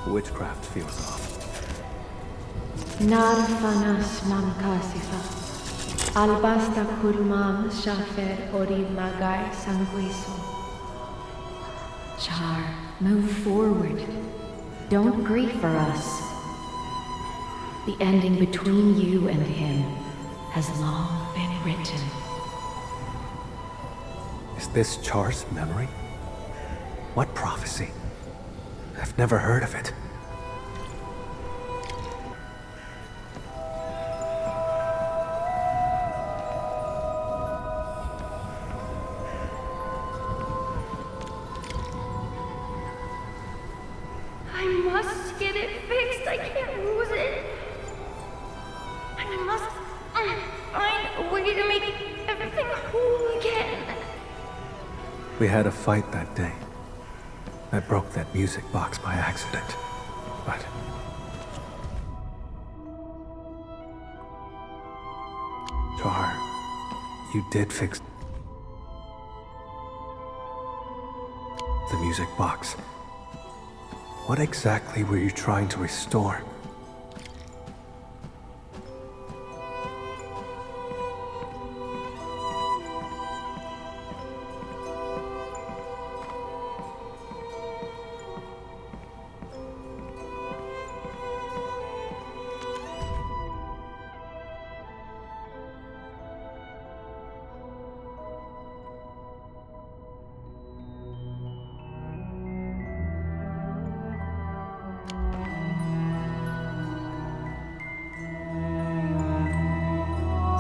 Witchcraft feels off.
Narfanas mankasifa. Albasta kulmam shafer ori magai sanguiso. Char, move forward. Don't grieve for us. The ending between you and him has long been written.
Is this Char's memory? What prophecy? I've never heard of it.
I must get it fixed. I can't lose it. I must find a way to make everything whole again.
We had a fight that day. I broke that music box by accident, but... Char, you did fix the music box. What exactly were you trying to restore?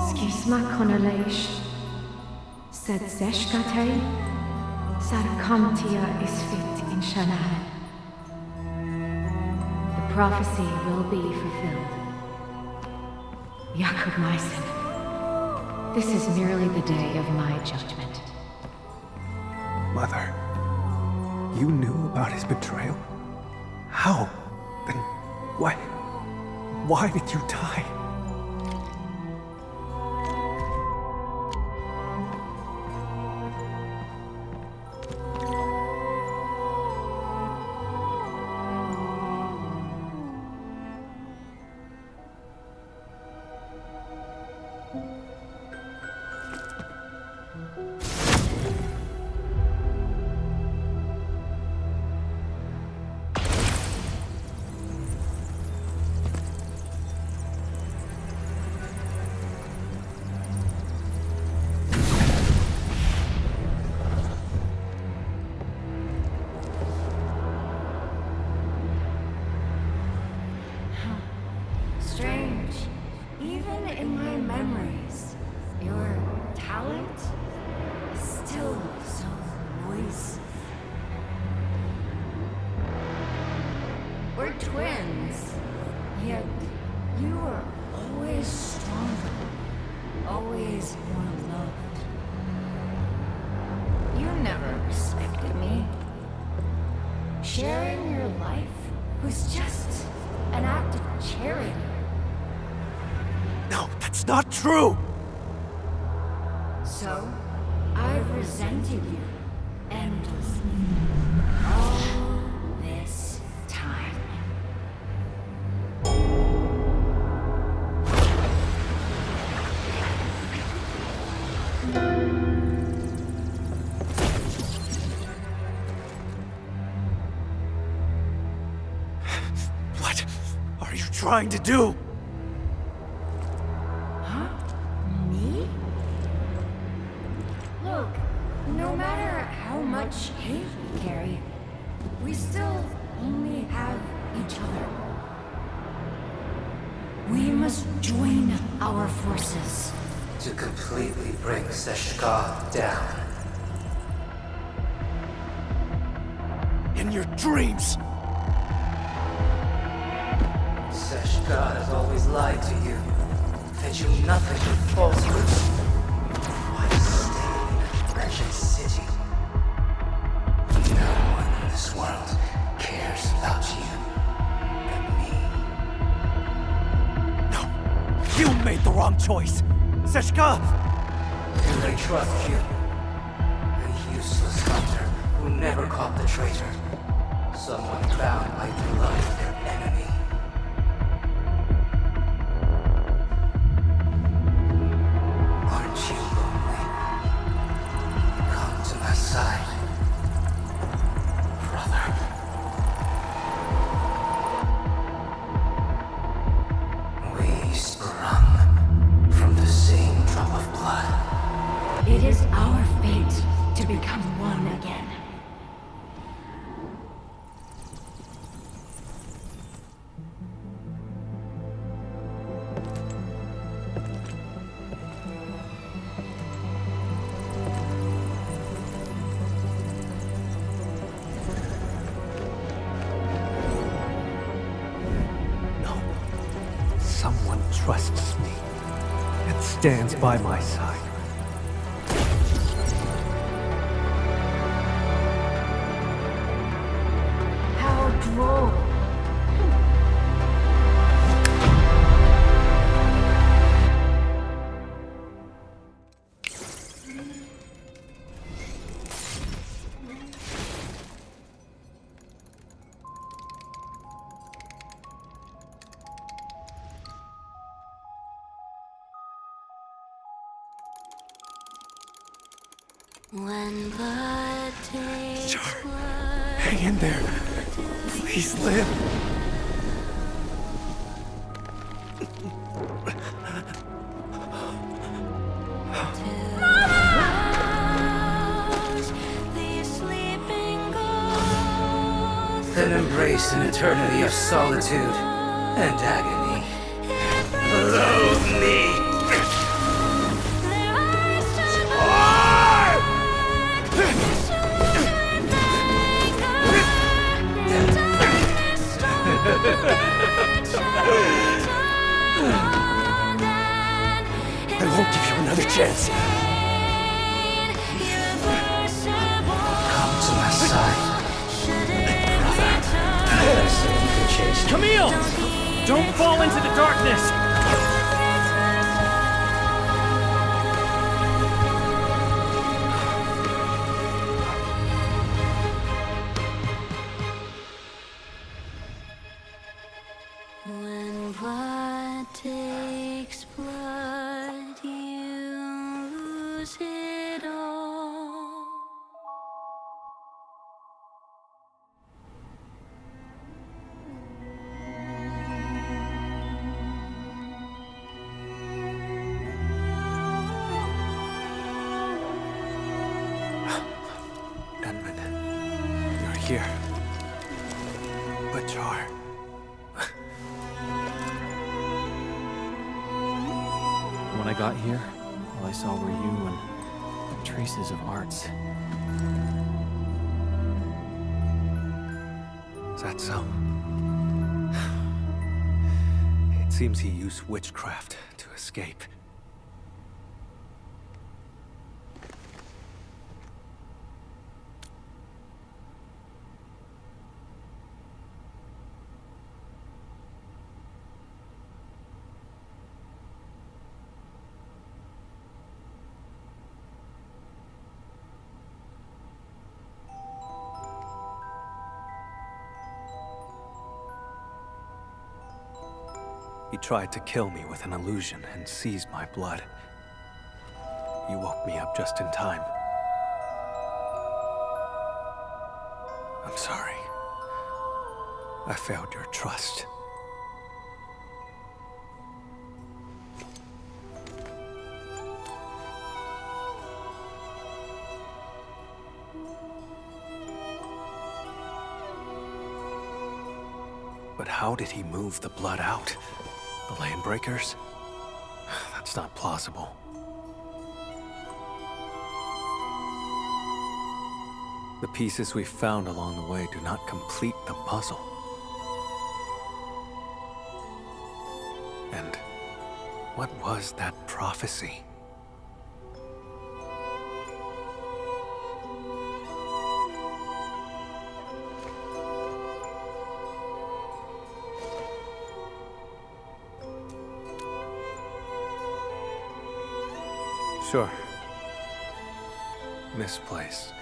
Skisma konolaish. Sed zeshkatei. Sarkamtia is fit in Shanai. The prophecy will be fulfilled. Jakob Meissen, this is merely the day of my judgment.
Mother, you knew about his betrayal? How? Then why did you die?
Even in my memories, your talent is still so noisy. We're twins, yet you are always stronger, always more loved. You never respected me. Sharing your life was just an act of charity.
No, that's not true!
So, I've resented you endlessly. All this time.
What are you trying to do?
Me? Look, no matter how much hate we carry, we still only have each other. We must join our forces.
To completely bring Seshka down.
In your dreams!
Seshka has always lied to you, fed you nothing but falsehoods. Why stay in a wretched city? No one in this world cares about you but me.
No! You made the wrong choice! Seshka!
Do they trust you? A useless hunter who never caught the traitor. Someone bound by blood of their enemy. Aren't you lonely? Come to my side, brother. We sprung from the same drop of blood.
It is our fate to become one again.
No. Someone trusts me and stands by my side.
How droll.
When blood takes blood,
Hang in there. Please live.
the sleeping ghost
Then embrace an eternity of solitude and agony. Loathe me!
I won't give you another chance.
Come to my side, brother. I say you can chase me.
Camille! Don't fall into the darkness!
When blood takes blood, you lose it all.
Edmund, you're here. But Char.
when I got here, all I saw were you and traces of arts.
Is that so? It seems he used witchcraft to escape. He tried to kill me with an illusion and seized my blood. You woke me up just in time. I'm sorry. I failed your trust. But how did he move the blood out? The landbreakers? That's not plausible. The pieces we found along the way do not complete the puzzle. And what was that prophecy? Sure. Misplaced.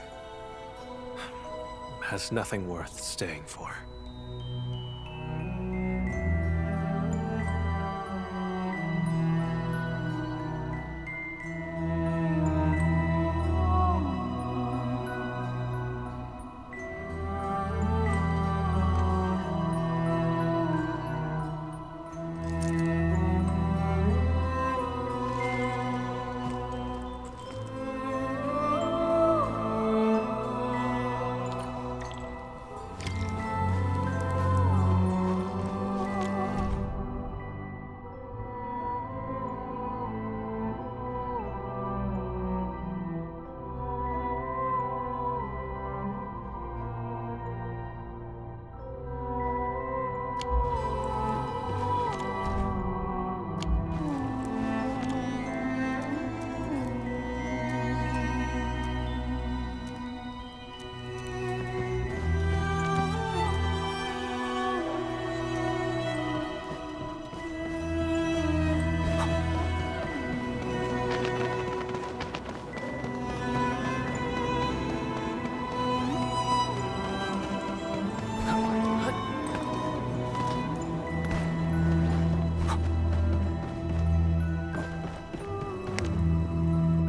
Has nothing worth staying for.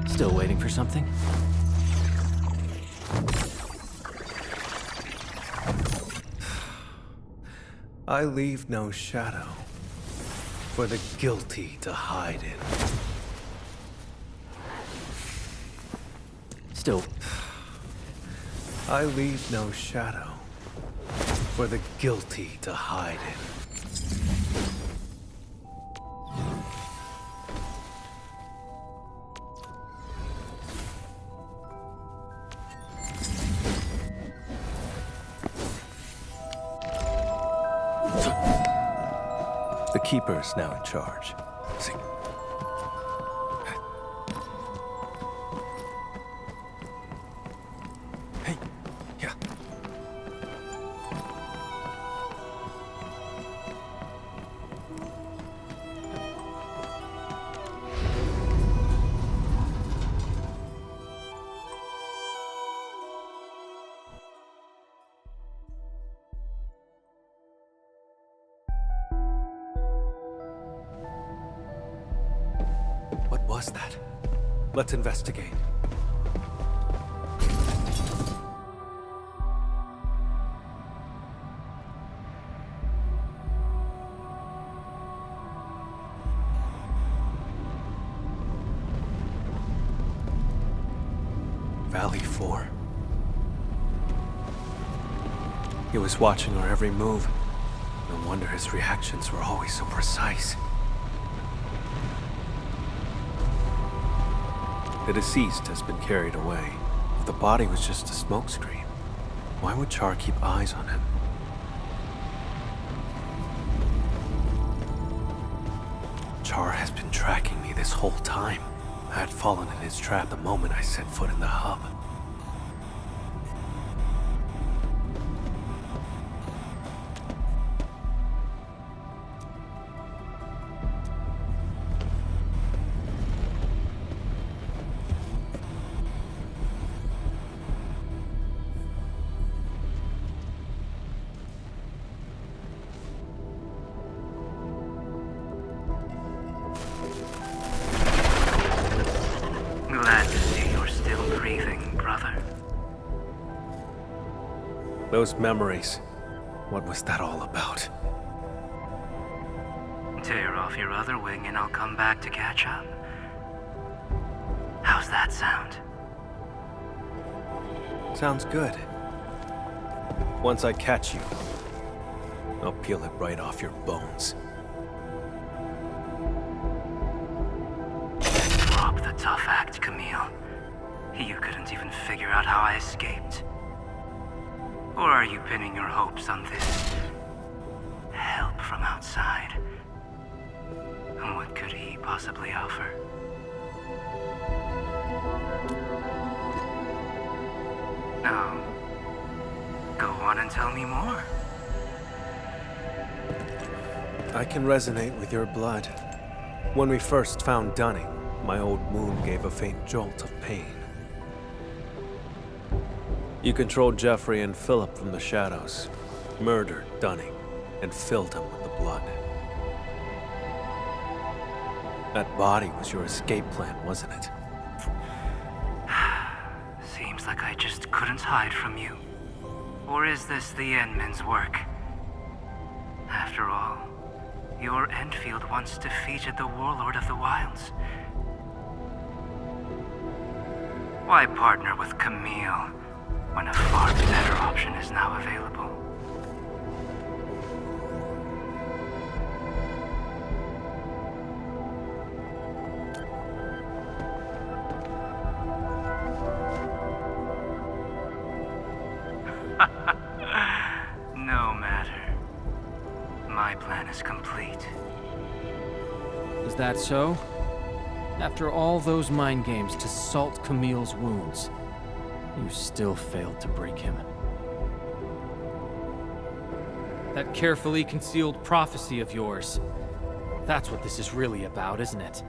Still waiting for something?
I leave no shadow for the guilty to hide in.
Still.
I leave no shadow for the guilty to hide in. The Keeper's now in charge. See? Hey, yeah. What was that? Let's investigate. Valley 4. He was watching our every move. No wonder his reactions were always so precise. The deceased has been carried away. If the body was just a smokescreen, why would Char keep eyes on him? Char has been tracking me this whole time. I had fallen in his trap the moment I set foot in the hub.
Glad to see you're still breathing, brother.
Those memories. What was that all about?
Tear off your other wing and I'll come back to catch up. How's that sound?
Sounds good. Once I catch you, I'll peel it right off your bones.
Drop the tough act, Camille. You couldn't even figure out how I escaped. Or are you pinning your hopes on this help from outside? And what could he possibly offer? Now, go on and tell me more.
I can resonate with your blood. When we first found Dunning, my old wound gave a faint jolt of pain. You controlled Jeffrey and Philip from the shadows, murdered Dunning, and filled him with the blood. That body was your escape plan, wasn't it?
Seems like I just couldn't hide from you. Or is this the Endmen's work? After all, your Enfield once defeated the Warlord of the Wilds. Why partner with Camille when a far better option is now available? No matter. My plan is complete.
Is that so? After all those mind games to salt Camille's wounds, you still failed to break him. That carefully concealed prophecy of yours. That's what this is really about, isn't it?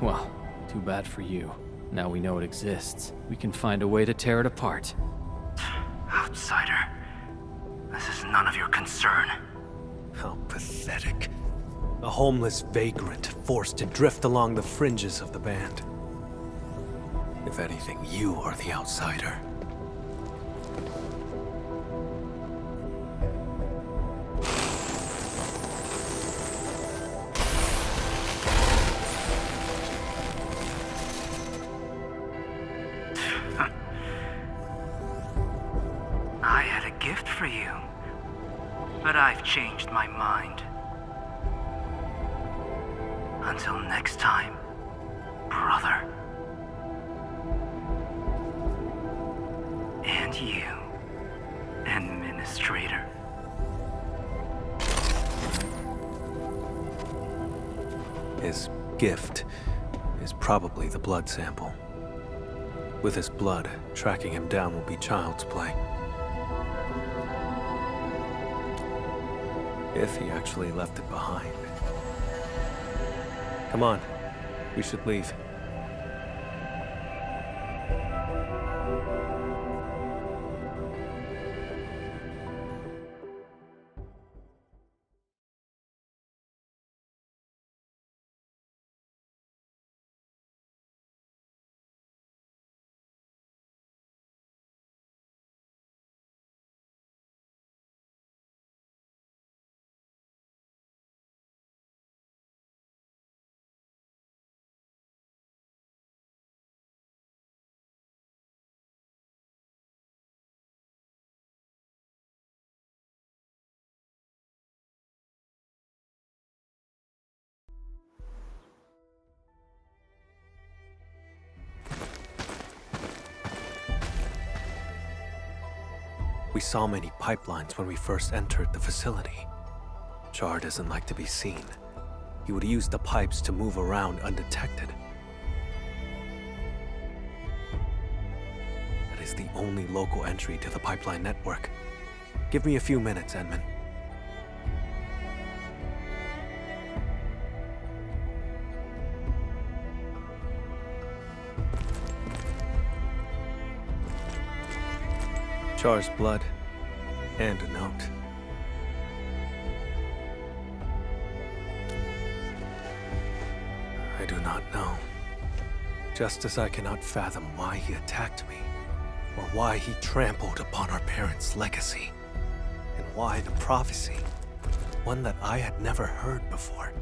Well, too bad for you. Now we know it exists. We can find a way to tear it apart.
Outsider. This is none of your concern.
How pathetic. A homeless vagrant forced to drift along the fringes of the band. If anything, you are the outsider.
I had a gift for you, but I've changed my mind. Until next time, brother. And you, Administrator.
His gift is probably the blood sample. With his blood, tracking him down will be child's play. If he actually left it behind. Come on, we should leave. We saw many pipelines when we first entered the facility. Char doesn't like to be seen. He would use the pipes to move around undetected. That is the only local entry to the pipeline network. Give me a few minutes, Edmund. Char's blood, and a note. I do not know. Just as I cannot fathom why he attacked me, or why he trampled upon our parents' legacy, and why the prophecy, one that I had never heard before.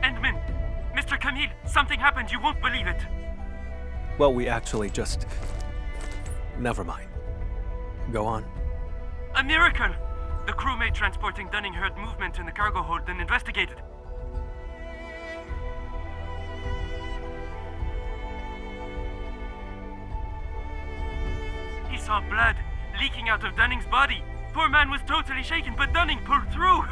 Endman! Mr. Camille, something happened, you won't believe it.
Well, we actually just... Never mind. Go on.
A miracle! The crewmate transporting Dunning heard movement in the cargo hold and investigated. He saw blood leaking out of Dunning's body. Poor man was totally shaken, but Dunning pulled through.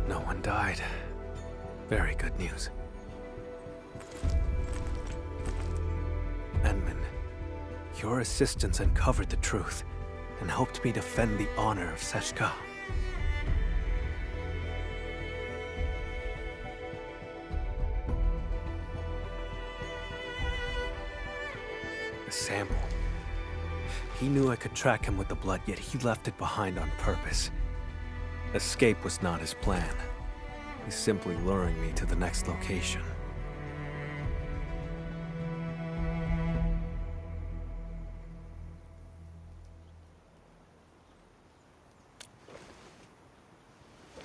No one died. Very good news. Edmund, your assistance uncovered the truth and helped me defend the honor of Seshka. The sample. He knew I could track him with the blood, yet he left it behind on purpose. Escape was not his plan. He's simply luring me to the next location.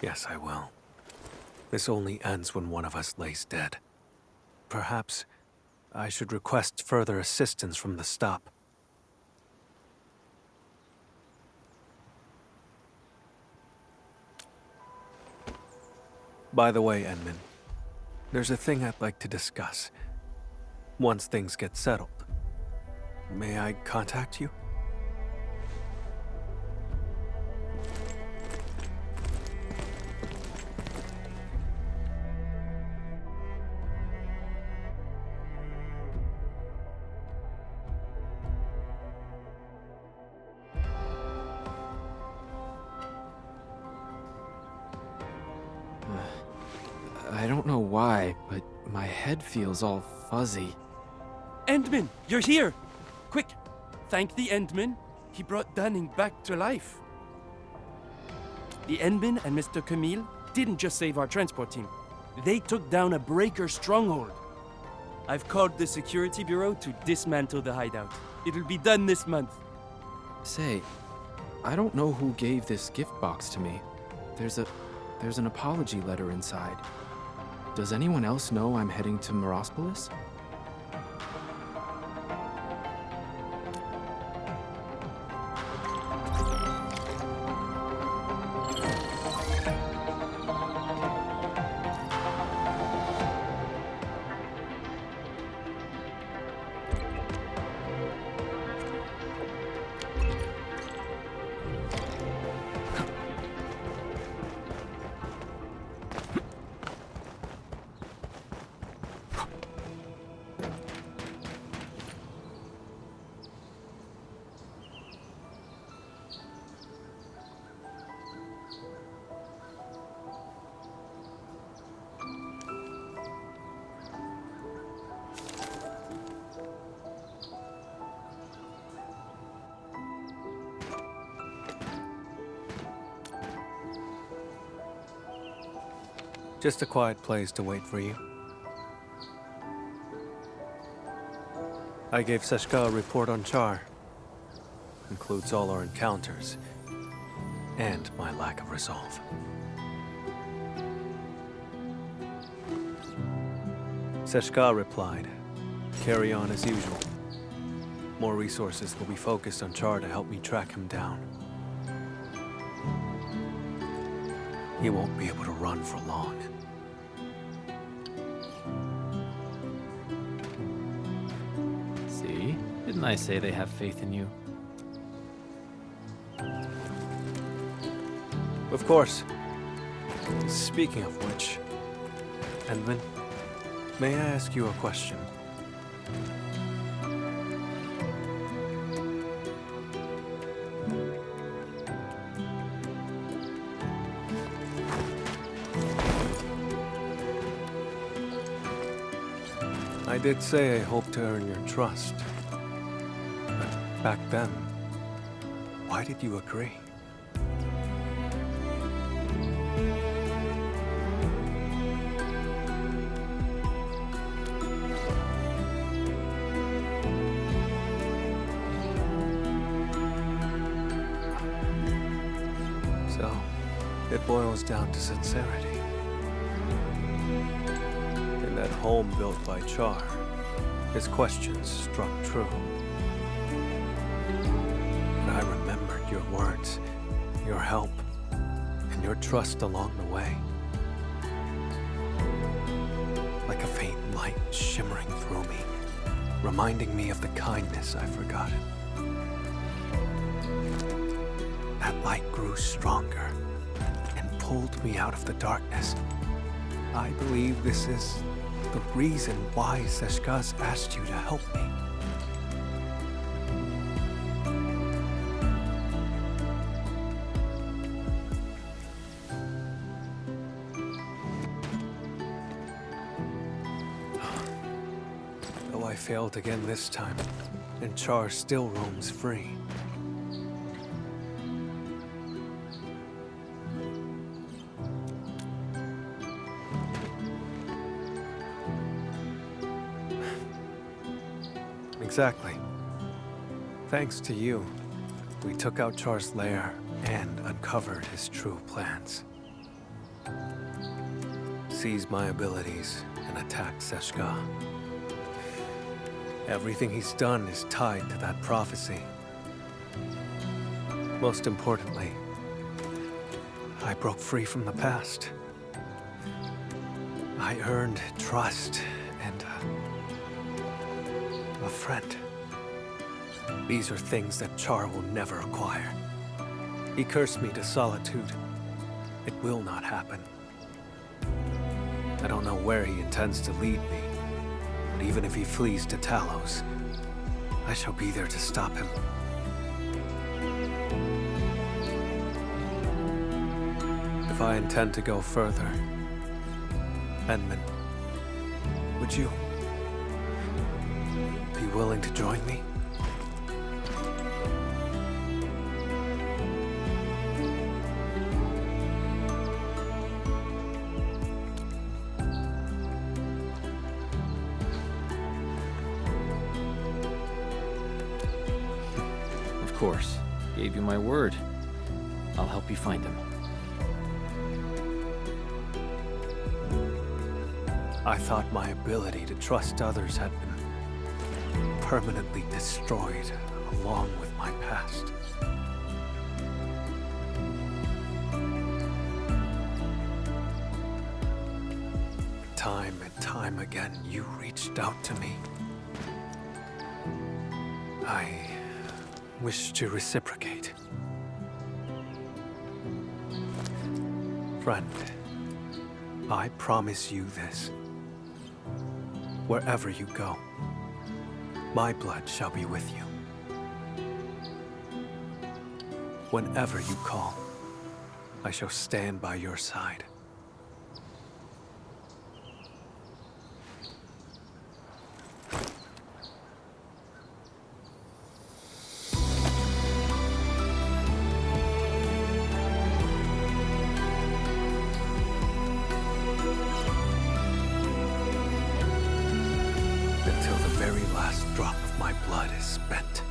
Yes, I will. This only ends when one of us lays dead. Perhaps I should request further assistance from the stop. By the way, Edmund, there's a thing I'd like to discuss. Once things get settled, may I contact you?
I don't know why, but my head feels all fuzzy.
Endman, you're here! Quick, thank the Endman. He brought Dunning back to life. The Endman and Mr. Camille didn't just save our transport team. They took down a breaker stronghold. I've called the security bureau to dismantle the hideout. It'll be done this month.
Say, I don't know who gave this gift box to me. There's an apology letter inside. Does anyone else know I'm heading to Morospolis?
Just a quiet place to wait for you. I gave Seshka a report on Char. Includes all our encounters and my lack of resolve. Seshka replied, "Carry on as usual." More resources will be focused on Char to help me track him down. He won't be able to run for long.
See? Didn't I say they have faith in you?
Of course. Speaking of which, Edmund, may I ask you a question? I did say I hoped to earn your trust. But back then, why did you agree? So, it boils down to sincerity. In that home built by Char, his questions struck true. But I remembered your words, your help, and your trust along the way. Like a faint light shimmering through me, reminding me of the kindness I've forgotten. That light grew stronger and pulled me out of the darkness. I believe this is the reason why Seshka's asked you to help me. Though I failed again this time, and Char still roams free. Exactly. Thanks to you, we took out Char's lair and uncovered his true plans. Seized my abilities and attacked Seshka. Everything he's done is tied to that prophecy. Most importantly, I broke free from the past. I earned trust and a friend. These are things that Char will never acquire. He cursed me to solitude. It will not happen. I don't know where he intends to lead me, but even if he flees to Talos, I shall be there to stop him. If I intend to go further, Edmund, would you be willing to join me?
Of course. Gave you my word. I'll help you find him.
I thought my ability to trust others had been permanently destroyed along with my past. Time and time again, you reached out to me. I wish to reciprocate. Friend, I promise you this. Wherever you go, my blood shall be with you. Whenever you call, I shall stand by your side. Until the very last drop of my blood is spent.